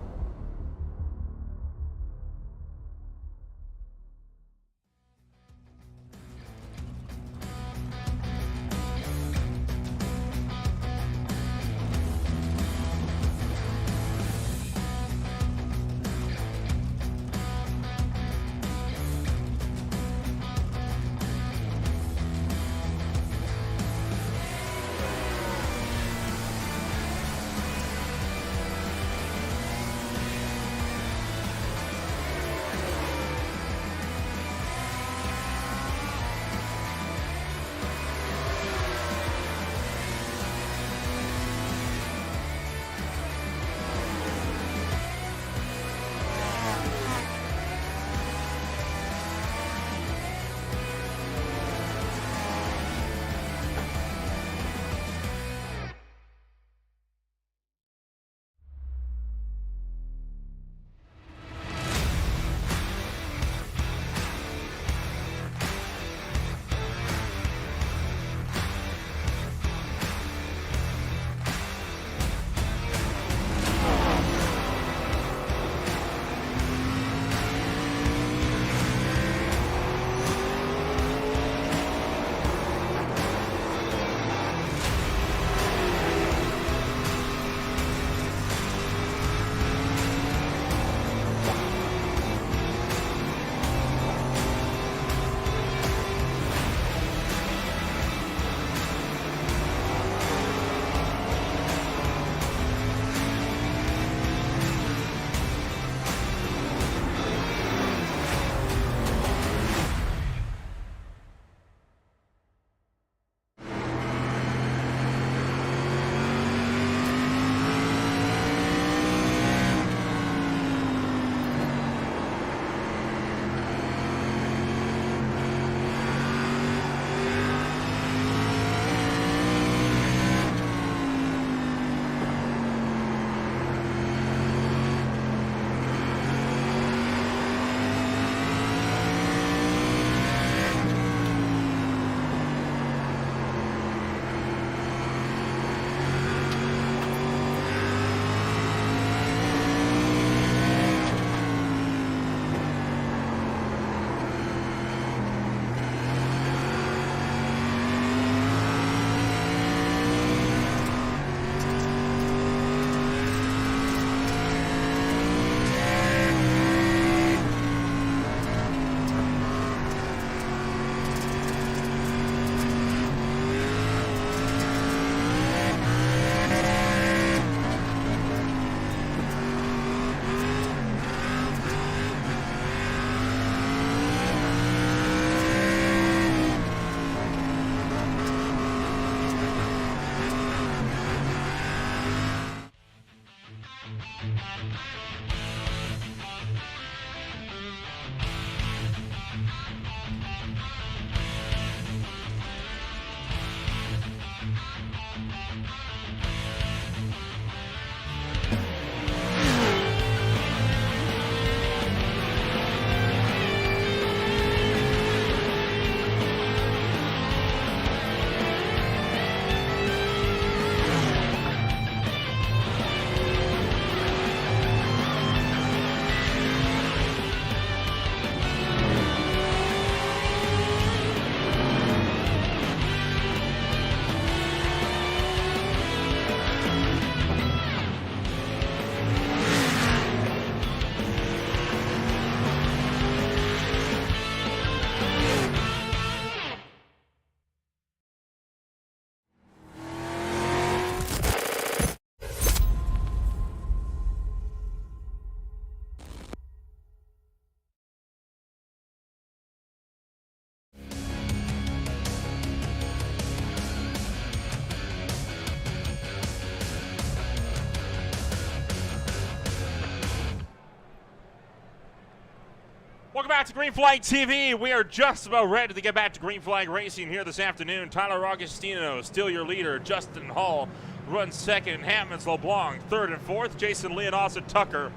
Welcome back to Green Flag TV. We are just about ready to get back to Green Flag Racing here this afternoon. Tyler Augustino, still your leader. Justin Hall runs second. Hammons LeBlanc, third and fourth. Jason Leonos and Tucker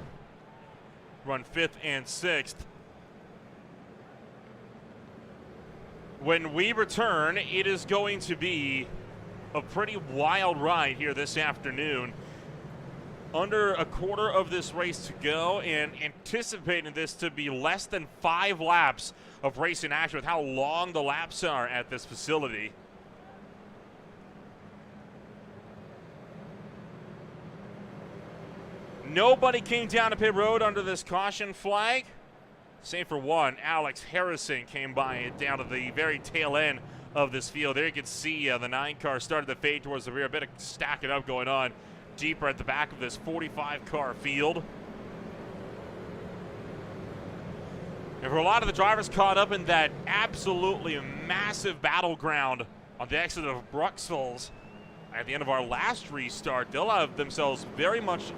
run 5th and 6th. When we return, it is going to be a pretty wild ride here this afternoon. Under a quarter of this race to go, and anticipating this to be less than 5 laps of racing action with how long the laps are at this facility. Nobody came down to pit road under this caution flag. Save for one, Alex Harrison came by down to the very tail end of this field. There you can see the 9 car started to fade towards the rear. A bit of stacking up going on deeper at the back of this 45 car field. And for a lot of the drivers caught up in that absolutely massive battleground on the exit of Bruxville's at the end of our last restart, they'll have themselves very much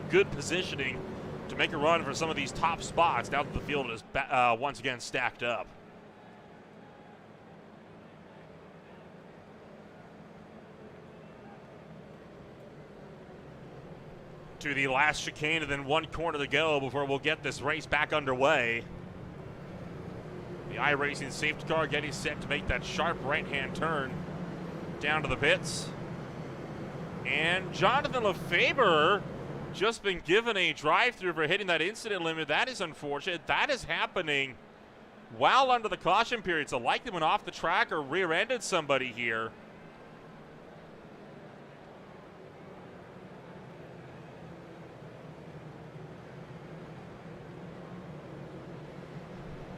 good positioning to make a run for some of these top spots now that the field is once again stacked up. To the last chicane and then 1 corner to go before we'll get this race back underway. The iRacing safety car getting set to make that sharp right-hand turn down to the pits. And Jonathan Lefebvre just been given a drive-through for hitting that incident limit. That is unfortunate. That is happening while under the caution period. So likely went off the track or rear-ended somebody here.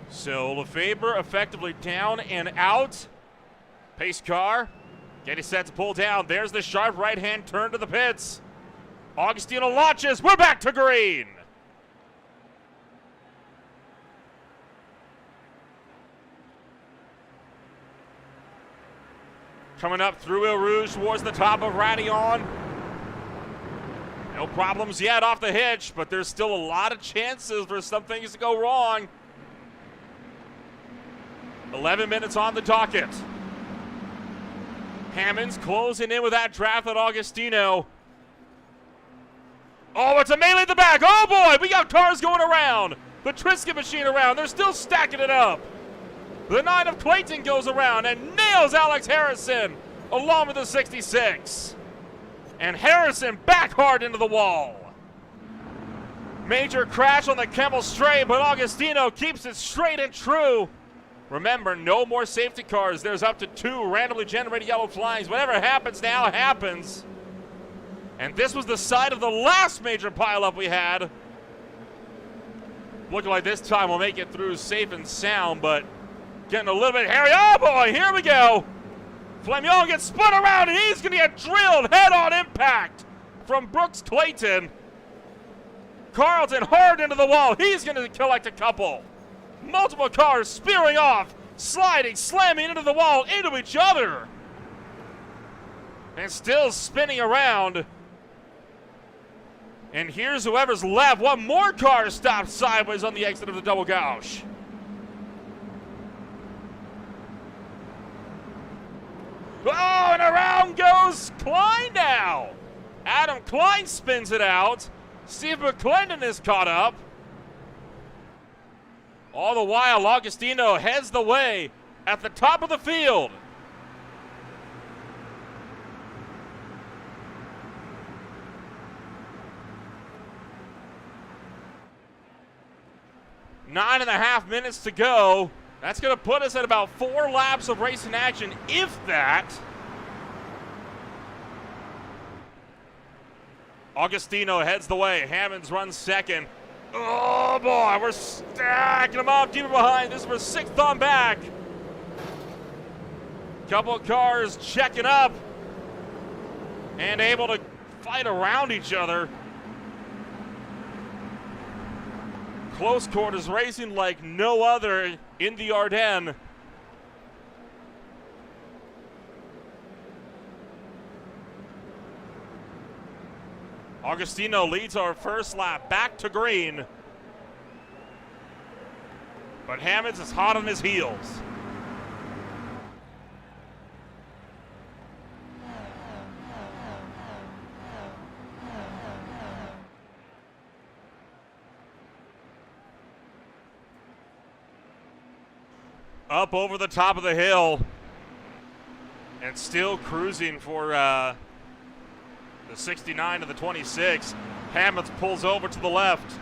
So Lefebvre effectively down and out. Pace car getting set to pull down. There's the sharp right-hand turn to the pits. Augustino launches. We're back to green. Coming up through Eau Rouge towards the top of Radillon. No problems yet off the hitch, but there's still a lot of chances for some things to go wrong. 11 minutes on the docket. Hammonds closing in with that draft at Augustino. Oh, it's a melee at the back. Oh boy, we got cars going around. The Trisket machine around. They're still stacking it up. The 9 of Clayton goes around and nails Alex Harrison along with the 66. And Harrison back hard into the wall. Major crash on the Kemmel straight, but Augustino keeps it straight and true. Remember, no more safety cars. There's up to 2 randomly generated yellow flags. Whatever happens now happens. And this was the side of the last major pileup we had. Looking like this time we'll make it through safe and sound, but getting a little bit hairy. Oh boy, here we go. Flamion gets spun around and he's gonna get drilled head-on impact from Brooks Clayton. Carlton hard into the wall. He's gonna collect a couple. Multiple cars spearing off, sliding, slamming into the wall, into each other. And still spinning around. And here's whoever's left. One more car stopped sideways on the exit of the double gauche. Oh, and around goes Klein now. Adam Klein spins it out. Steve McClendon is caught up. All the while, Augustino heads the way at the top of the field. Nine and a half minutes to go. That's going to put us at about 4 laps of racing action, if that. Augustino heads the way. Hammonds runs second. Oh boy, we're stacking them up deeper behind. This is for 6th on back. Couple of cars checking up and able to fight around each other. Close quarters racing like no other in the Ardennes. Augustino leads our first lap back to green. But Hammonds is hot on his heels. Up over the top of the hill. And still cruising for the 69 to the 26. Hammonds pulls over to the left.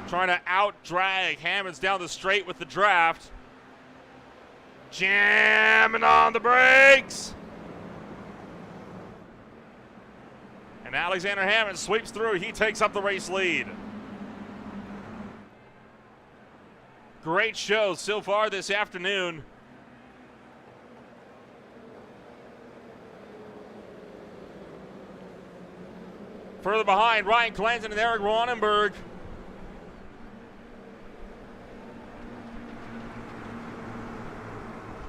Trying to out-drag Hammonds down the straight with the draft. Jamming on the brakes. And Alexander Hammond sweeps through. He takes up the race lead. Great show so far this afternoon. Further behind, Ryan Clanton and Eric Ronenberg.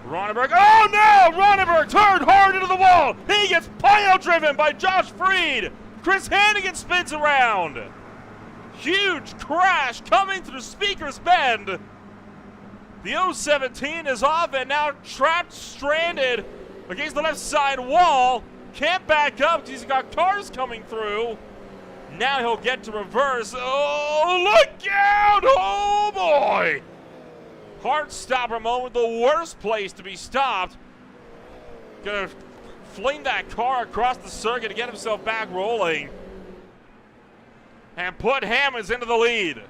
Ronenberg, oh no! Ronenberg turned hard into the wall. He gets pile driven by Josh Freed. Chris Hannigan spins around. Huge crash coming through Speaker's Bend. The 017 is off and now trapped, stranded against the left side wall. Can't back up because he's got cars coming through. Now he'll get to reverse. Oh, look out! Oh boy! Heart stopper moment, the worst place to be stopped. Gonna fling that car across the circuit to get himself back rolling. And put Hammonds into the lead.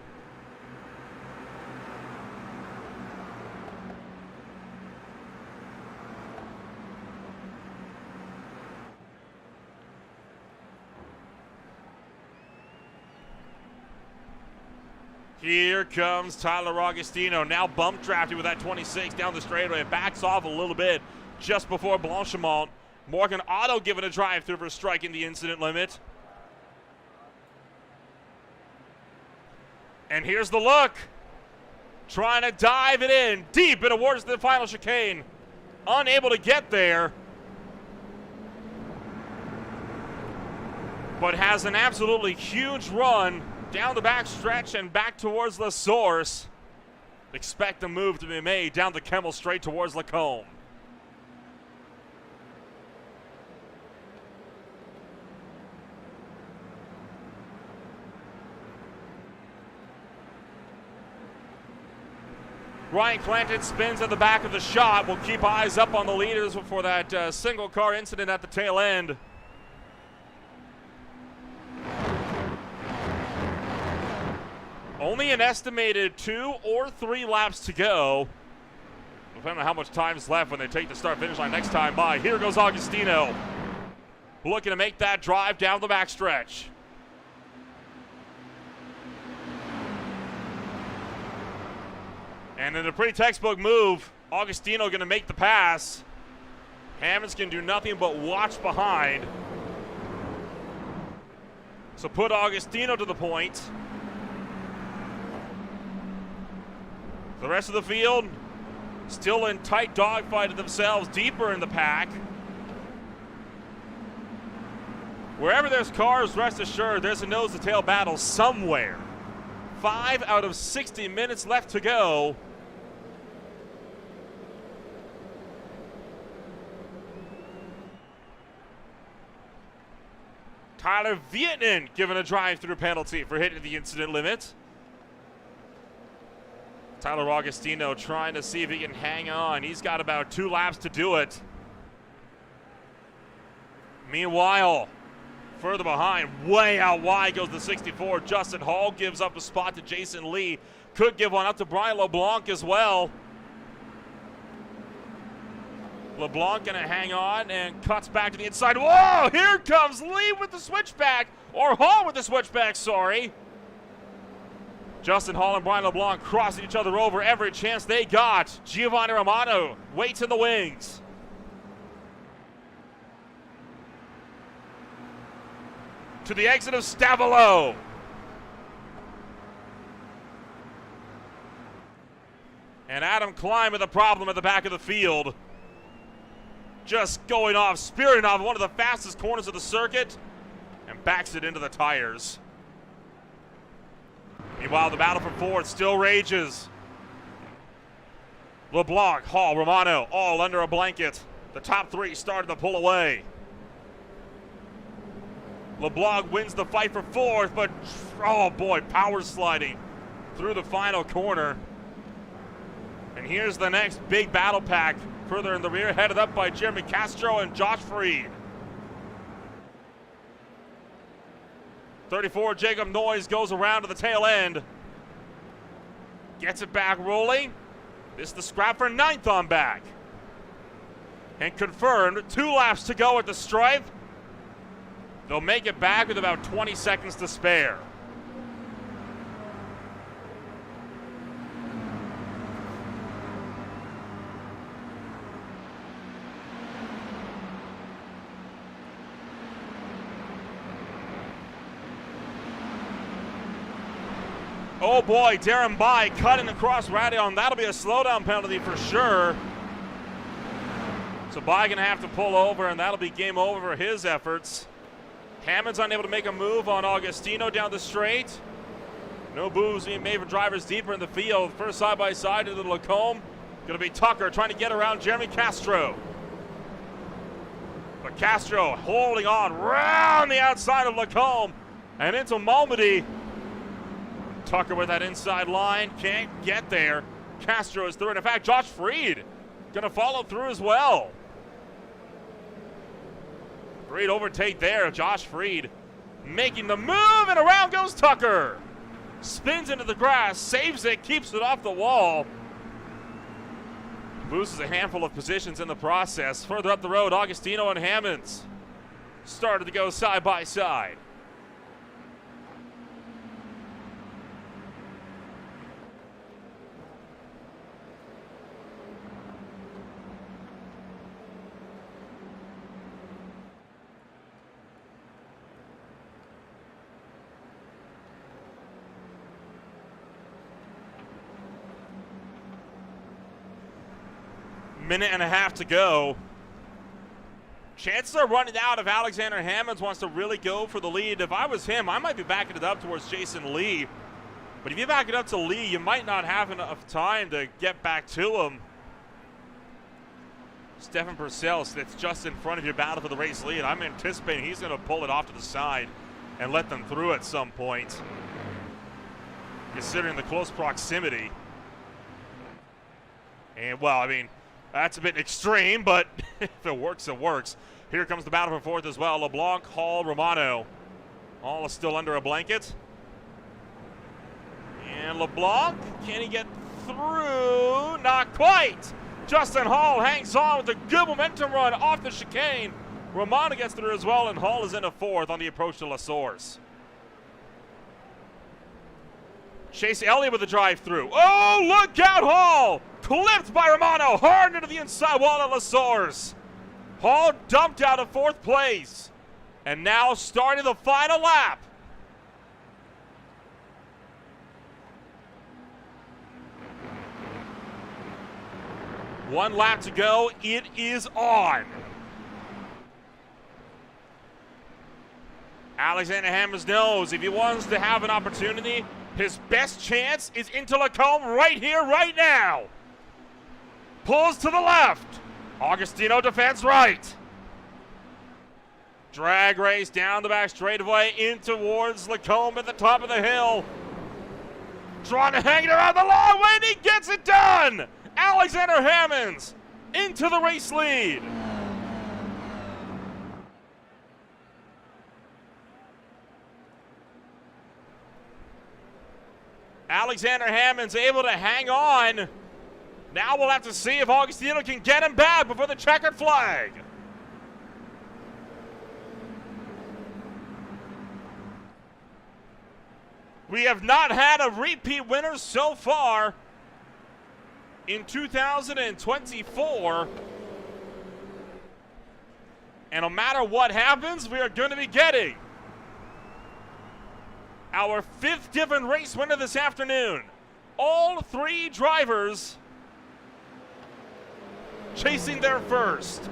Here comes Tyler Augustino, now bump drafted with that 26 down the straightaway. Backs off a little bit just before Blanchimont. Morgan Otto giving a drive through for striking the incident limit. And here's the look. Trying to dive it in deep and towards the final chicane. Unable to get there. But has an absolutely huge run down the back stretch and back towards La Source. Expect a move to be made down the Kemmel straight towards Lacombe. Ryan Clanton spins at the back of the shot. We'll keep eyes up on the leaders for that single car incident at the tail end. Only an estimated 2 or 3 laps to go. Depending on how much time's left when they take the start-finish line next time by. Here goes Augustino. Looking to make that drive down the backstretch. And in a pretty textbook move, Augustino going to make the pass. Hammonds can do nothing but watch behind. So put Augustino to the point. The rest of the field still in tight dogfight of themselves, deeper in the pack. Wherever there's cars, rest assured there's a nose-to-tail battle somewhere. 5 out of 60 minutes left to go. Tyler Vietnan given a drive-through penalty for hitting the incident limit. Tyler Augustino trying to see if he can hang on. He's got about 2 laps to do it. Meanwhile, further behind, way out wide goes the 64. Justin Hall gives up a spot to Jason Lee. Could give one up to Brian LeBlanc as well. LeBlanc gonna hang on and cuts back to the inside. Whoa, here comes Lee with the switchback, or Hall with the switchback, sorry. Justin Hall and Brian LeBlanc crossing each other over every chance they got. Giovanni Romano waits in the wings. To the exit of Stavolo. And Adam Klein with a problem at the back of the field. Just going off, spearing off one of the fastest corners of the circuit and backs it into the tires. Meanwhile, the battle for fourth still rages. LeBlanc, Hall, Romano, all under a blanket. The top 3 started to pull away. LeBlanc wins the fight for fourth, but oh boy, power sliding through the final corner. And here's the next big battle pack further in the rear, headed up by Jeremy Castro and Josh Freed. 34, Jacob Noyes goes around to the tail end. Gets it back rolling. This is the scrap for 9th on back. And confirmed, 2 laps to go at the stripe. They'll make it back with about 20 seconds to spare. Oh boy, Darren Bai cutting across Radion. That'll be a slowdown penalty for sure. So Bai gonna have to pull over, and that'll be game over for his efforts. Hammond's unable to make a move on Augustino down the straight. No moves being made for drivers deeper in the field. First side-by-side into the Lacombe. Gonna be Tucker trying to get around Jeremy Castro. But Castro holding on round the outside of Lacombe and into Malmedy. Tucker with that inside line, can't get there. Castro is through, and in fact, Josh Freed gonna follow through as well. Great overtake there, Josh Freed making the move, and around goes Tucker. Spins into the grass, saves it, keeps it off the wall. Loses a handful of positions in the process. Further up the road, Augustino and Hammonds started to go side by side. Minute and a half to go. Chances are running out if Alexander Hammonds wants to really go for the lead. If I was him, I might be backing it up towards Jason Lee. But if you back it up to Lee, you might not have enough time to get back to him. Stefan Purcell sits just in front of you, battle for the race lead. I'm anticipating he's going to pull it off to the side and let them through at some point, considering the close proximity. And, well, I mean, that's a bit extreme, but if it works, it works. Here comes the battle for 4th as well. LeBlanc, Hall, Romano. Hall is still under a blanket. And LeBlanc, can he get through? Not quite. Justin Hall hangs on with a good momentum run off the chicane. Romano gets through as well, and Hall is into 4th on the approach to La Source. Chase Elliott with a drive through. Oh, look out, Hall! Clipped by Romano, hard into the inside wall at La Source. Hall dumped out of 4th place. And now starting the final lap. One lap to go, it is on. Alexander Hammonds knows if he wants to have an opportunity, his best chance is into Lacombe right here, right now. Pulls to the left. Augustino defends right. Drag race down the back straightaway in towards Lacombe at the top of the hill. Trying to hang it around the long way, and he gets it done. Alexander Hammonds into the race lead. Alexander Hammonds able to hang on. Now we'll have to see if Augustino can get him back before the checkered flag. We have not had a repeat winner so far in 2024. And no matter what happens, we are going to be getting our 5th different race winner this afternoon. All 3 drivers chasing their first.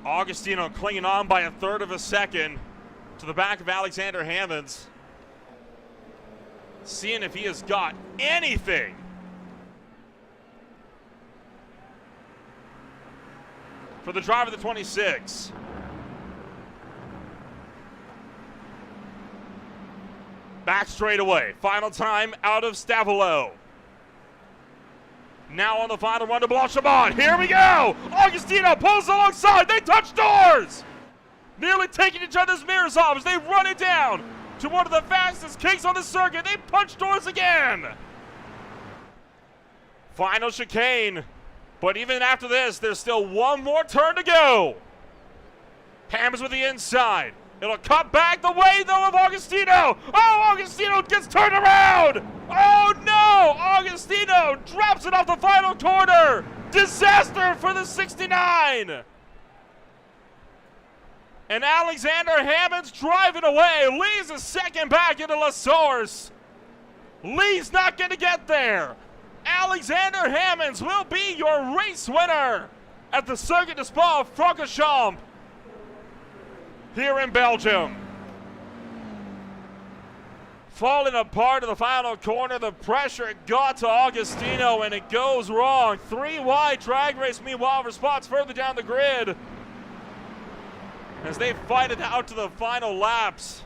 Augustino clinging on by 1/3 of a second to the back of Alexander Hammonds. Seeing if he has got anything. For the driver of the 26. Back straight away. Final time out of Stavolo. Now on the final run to Blanchimont. Here we go. Augustino pulls alongside. They touch doors. Nearly taking each other's mirrors off as they run it down to one of the fastest kicks on the circuit. They punch doors again. Final chicane. But even after this, there's still one more turn to go. Hammers with the inside. It'll cut back the way, though, of Augustino. Oh, Augustino gets turned around. Oh, no. Augustino drops it off the final corner. Disaster for the 69. And Alexander Hammonds driving away. Lee's a second back into La Source. Lee's not going to get there. Alexander Hammonds will be your race winner at the Circuit de Spa-Francorchamps here in Belgium. Falling apart in the final corner, the pressure got to Augustino and it goes wrong. 3 wide drag race, meanwhile, for spots further down the grid as they fight it out to the final laps.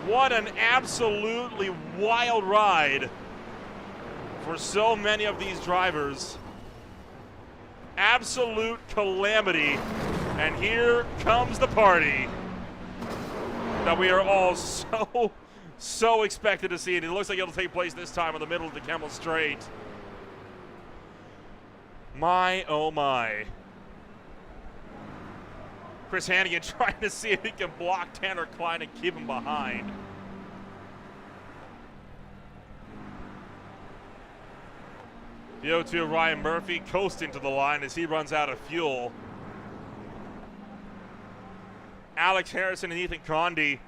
What an absolutely wild ride for so many of these drivers. Absolute calamity. And here comes the party that we are all so expected to see. And it looks like it'll take place this time in the middle of the Kemmel Straight. My, oh my. Chris Hannigan trying to see if he can block Tanner Klein and keep him behind. The 0-2 Ryan Murphy coasting to the line as he runs out of fuel. Alex Harrison and Ethan Condy,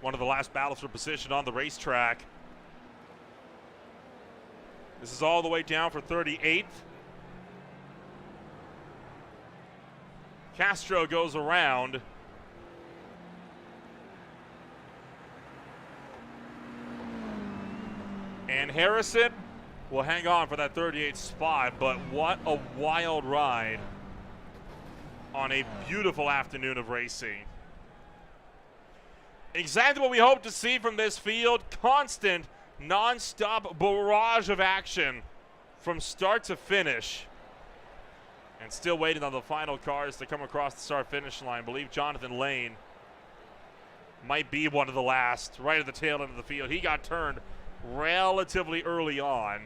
one of the last battles for position on the racetrack. This is all the way down for 38th. Castro goes around. And Harrison will hang on for that 38th spot, but what a wild ride on a beautiful afternoon of racing. Exactly what we hope to see from this field. Constant, non-stop barrage of action from start to finish. And still waiting on the final cars to come across the start-finish line. I believe Jonathan Lane might be one of the last, right at the tail end of the field. He got turned relatively early on.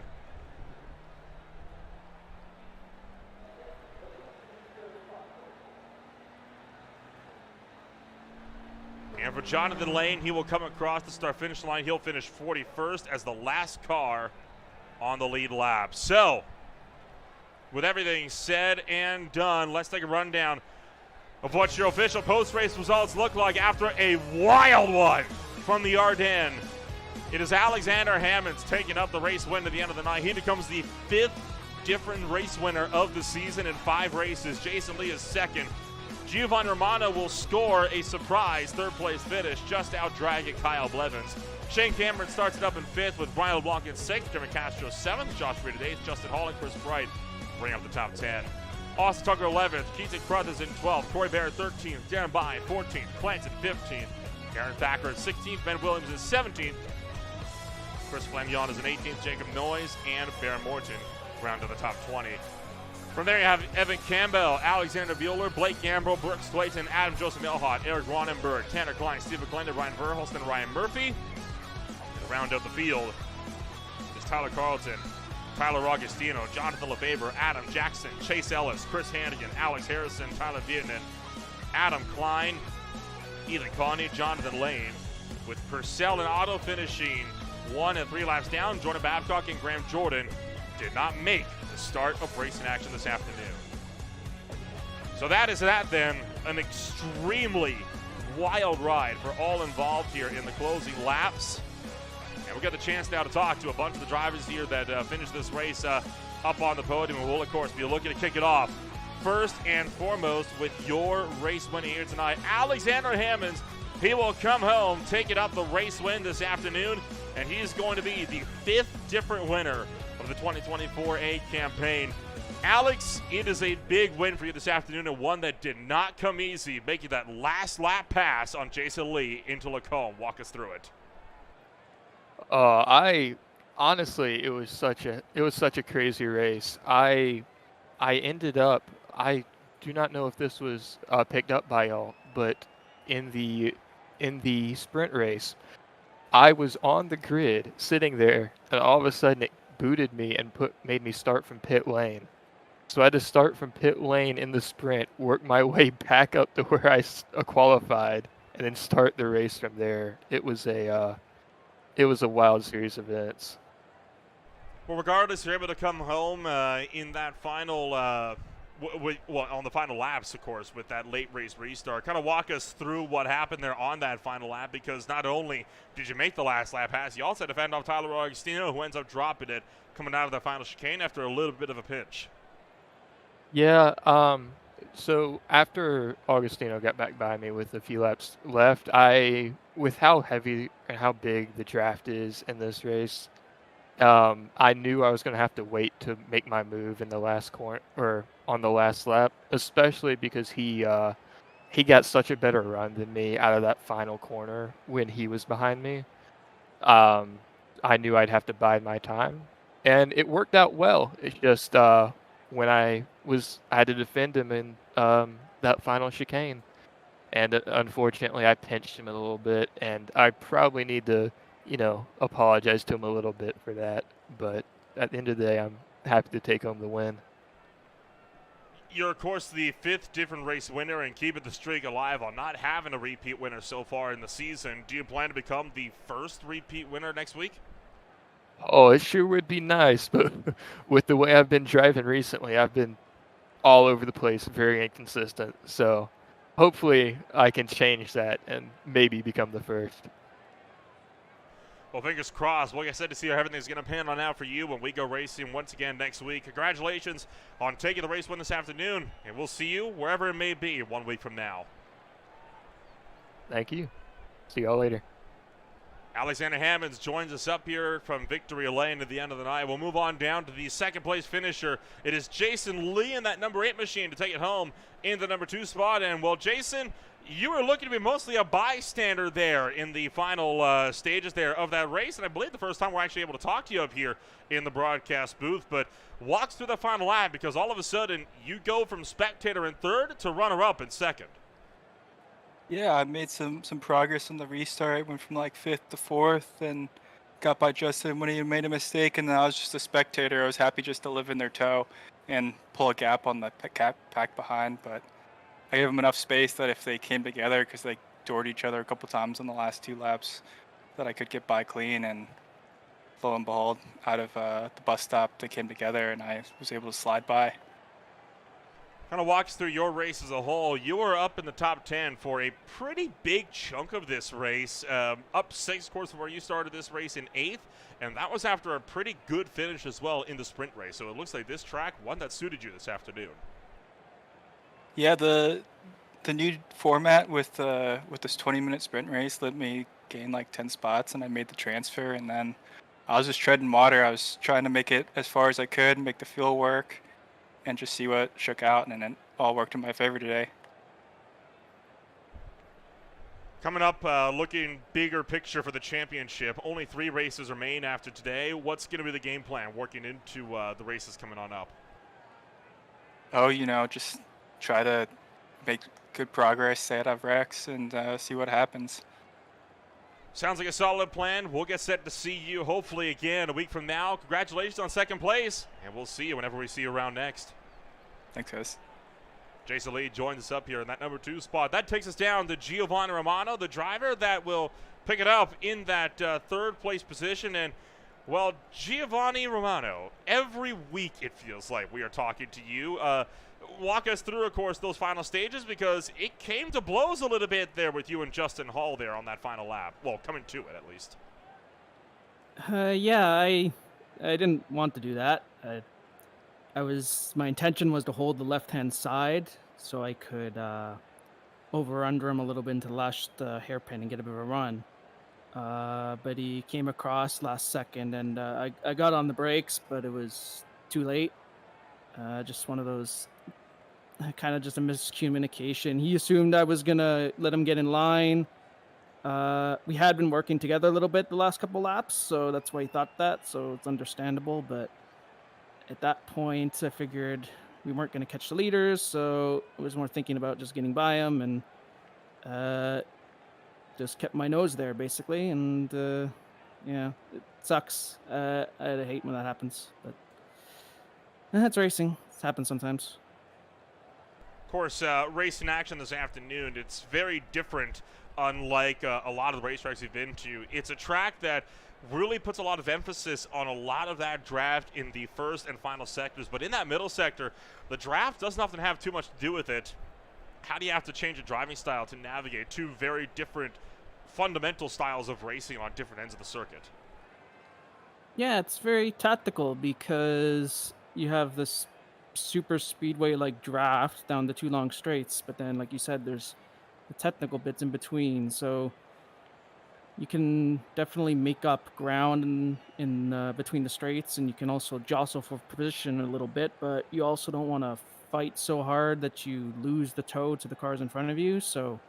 And for Jonathan Lane, he will come across the start-finish line. He'll finish 41st as the last car on the lead lap. So, with everything said and done, let's take a rundown of what your official post-race results look like after a wild one from the Ardennes. It is Alexander Hammonds taking up the race win at the end of the night. He becomes the 5th different race winner of the season in 5 races. Jason Lee is second. Giovanni Romano will score a surprise third-place finish, just out-dragging Kyle Blevins. Shane Cameron starts it up in 5th with Brian LeBlanc in 6th, Jeremy Castro 7th, Josh Reed 8th, Justin Hall and Chris Bright bring up the top 10. Austin Tucker 11th, Keaton Crothers in 12th, Corey Barrett 13th, Darren Bye 14th, Clanton 15th, Aaron Thacker at 16th, Ben Williams is 17th, Chris Flamion is in 18th, Jacob Noyes and Baron Morton round to the top 20. From there you have Evan Campbell, Alexander Bueller, Blake Gambrill, Brooks Thwaiton, Adam Joseph Milhot, Eric Ronenberg, Tanner Klein, Stephen Glenda, Ryan Verhulst, and Ryan Murphy. And round out the field is Tyler Carlton, Tyler Augustino, Jonathan Lefebvre, Adam Jackson, Chase Ellis, Chris Hannigan, Alex Harrison, Tyler Vietnan, Adam Klein, Ethan Connie, Jonathan Lane, with Purcell and Auto finishing 1 and 3 laps down. Jordan Babcock and Graham Jordan did not make the start of racing action this afternoon. So that is that then. An extremely wild ride for all involved here in the closing laps. And we'll get the chance now to talk to a bunch of the drivers here that finished this race up on the podium. And we'll, of course, be looking to kick it off first and foremost with your race winner here tonight, Alexander Hammonds. He will come home, taking up the race win this afternoon, and he is going to be the 5th different winner of the 2024 A campaign. Alex, it is a big win for you this afternoon, and one that did not come easy, making that last lap pass on Jason Lee into Lacombe. Walk us through it. I honestly, it was such a crazy race. I ended up, I do not know if this was picked up by y'all, but in the sprint race, I was on the grid sitting there, and all of a sudden it booted me and made me start from pit lane. So I had to start from pit lane in the sprint, work my way back up to where I qualified, and then start the race from there. It was a wild series of events. Well, regardless, you're able to come home in that final, on the final laps, of course, with that late race restart. Kind of walk us through what happened there on that final lap, because not only did you make the last lap pass, you also had to fend off Tyler Augustino, who ends up dropping it coming out of the final chicane after a little bit of a pinch. Yeah, so after Augustino got back by me with a few laps left, with how heavy and how big the draft is in this race, I knew I was going to have to wait to make my move in the last corner or on the last lap, especially because he got such a better run than me out of that final corner when he was behind me. Um, I knew I'd have to bide my time, and it worked out well. It's just when I had to defend him in that final chicane, and unfortunately I pinched him a little bit, and I probably need to, apologize to him a little bit for that. But at the end of the day, I'm happy to take home the win. You're, of course, the 5th different race winner and keeping the streak alive on not having a repeat winner so far in the season. Do you plan to become the first repeat winner next week? Oh, it sure would be nice, but with the way I've been driving recently, I've been all over the place, very inconsistent. So hopefully I can change that and maybe become the first. Well, fingers crossed. Well, like I said, to see how everything's going to pan on out for you when we go racing once again next week. Congratulations on taking the race win this afternoon, and we'll see you wherever it may be 1 week from now. Thank you. See y'all later. Alexander Hammonds joins us up here from Victory Lane at the end of the night. We'll move on down to the second place finisher. It is Jason Lee in that number 8 machine to take it home in the number 2 spot. And, well, Jason, you were looking to be mostly a bystander there in the final stages there of that race. And I believe the first time we're actually able to talk to you up here in the broadcast booth. But walks through the final lap, because all of a sudden you go from spectator in 3rd to runner-up in 2nd. Yeah, I made some progress on the restart. I went from like 5th to 4th and got by Justin when he made a mistake, and then I was just a spectator. I was happy just to live in their toe and pull a gap on the pack behind, but I gave them enough space that if they came together, because they doored each other a couple times on the last 2 laps, that I could get by clean, and lo and behold, out of the bus stop, they came together and I was able to slide by. Kind of walks through your race as a whole. You were up in the top 10 for a pretty big chunk of this race. Up 6, of course, from where you started this race in 8th, and that was after a pretty good finish as well in the sprint race. So it looks like this track, one that suited you this afternoon. Yeah, the new format with this 20-minute sprint race let me gain like 10 spots, and I made the transfer, and then I was just treading water. I was trying to make it as far as I could, make the fuel work, and just see what shook out, and it all worked in my favor today. Coming up, looking bigger picture for the championship. Only 3 races remain after today. What's going to be the game plan working into the races coming on up? Oh, just try to make good progress, stay out of wrecks, and see what happens. Sounds like a solid plan. We'll get set to see you hopefully again a week from now. Congratulations on 2nd place, and we'll see you whenever we see you around next. Thanks, guys. Jason Lee joins us up here in that number 2 spot. That takes us down to Giovanni Romano, the driver that will pick it up in that 3rd place position. And, well, Giovanni Romano, every week it feels like we are talking to you. Walk us through, of course, those final stages, because it came to blows a little bit there with you and Justin Hall there on that final lap. Well, coming to it, at least. Yeah, I didn't want to do that. My intention was to hold the left-hand side so I could over under him a little bit into the last hairpin and get a bit of a run. But he came across last second, and I got on the brakes, but it was too late. Just one of those, kind of just a miscommunication. He assumed I was gonna let him get in line. We had been working together a little bit the last couple laps, so that's why he thought that. So it's understandable. But at that point, I figured we weren't going to catch the leaders, so I was more thinking about just getting by him, and just kept my nose there basically. And yeah, it sucks. I hate when that happens, but it's racing. It happens sometimes. Of course, race in action this afternoon, it's very different, unlike a lot of the racetracks we've been to. It's a track that really puts a lot of emphasis on a lot of that draft in the first and final sectors, but in that middle sector, the draft doesn't often have too much to do with it. How do you have to change a driving style to navigate two very different fundamental styles of racing on different ends of the circuit? Yeah, it's very tactical because you have this super speedway like draft down the two long straights, but then like you said, there's the technical bits in between, so you can definitely make up ground in between the straights, and you can also jostle for position a little bit, but you also don't want to fight so hard that you lose the toe to the cars in front of you. So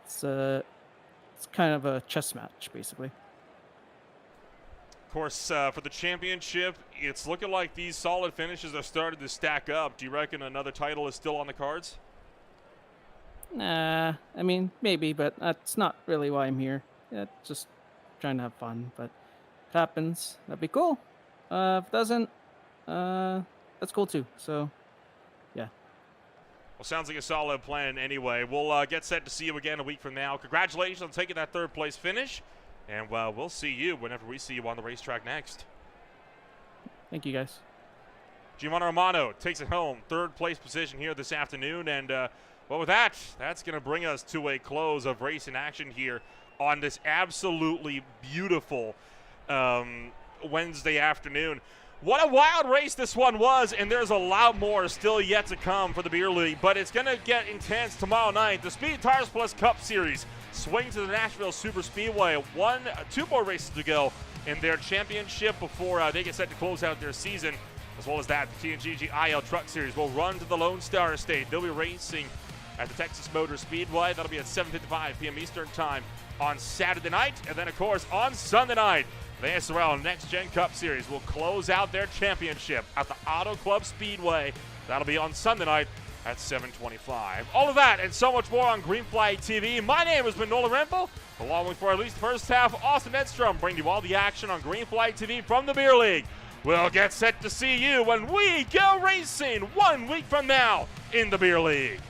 it's kind of a chess match basically. Of course, for the championship, it's looking like these solid finishes are starting to stack up. Do you reckon another title is still on the cards? Nah, I mean, maybe, but that's not really why I'm here. Yeah, just trying to have fun, but if it happens, that'd be cool. If it doesn't, that's cool too. So, yeah. Well, sounds like a solid plan anyway. We'll get set to see you again a week from now. Congratulations on taking that third place finish, and we'll see you whenever we see you on the racetrack next. Thank you, guys. Giovanni Romano takes it home, third place position here this afternoon, and well, with that, that's going to bring us to a close of race in action here on this absolutely beautiful Wednesday afternoon. What a wild race this one was, and there's a lot more still yet to come for the Beer League, but it's going to get intense tomorrow night. The Speed Tires Plus Cup Series swing to the Nashville Super Speedway. Two more races to go in their championship before they get set to close out their season. As well as that, the TNGG IL Truck Series will run to the Lone Star Estate. They'll be racing at the Texas Motor Speedway. That'll be at 7:55 p.m. Eastern Time on Saturday night. And then, of course, on Sunday night, the SRL Next Gen Cup Series will close out their championship at the Auto Club Speedway. That'll be on Sunday night at 7:25. All of that and so much more on Green Flag TV. My name has been Nolan Rempel, along with, for at least the first half, Austin Edstrom, bringing you all the action on Green Flag TV from the Beer League. We'll get set to see you when we go racing 1 week from now in the Beer League.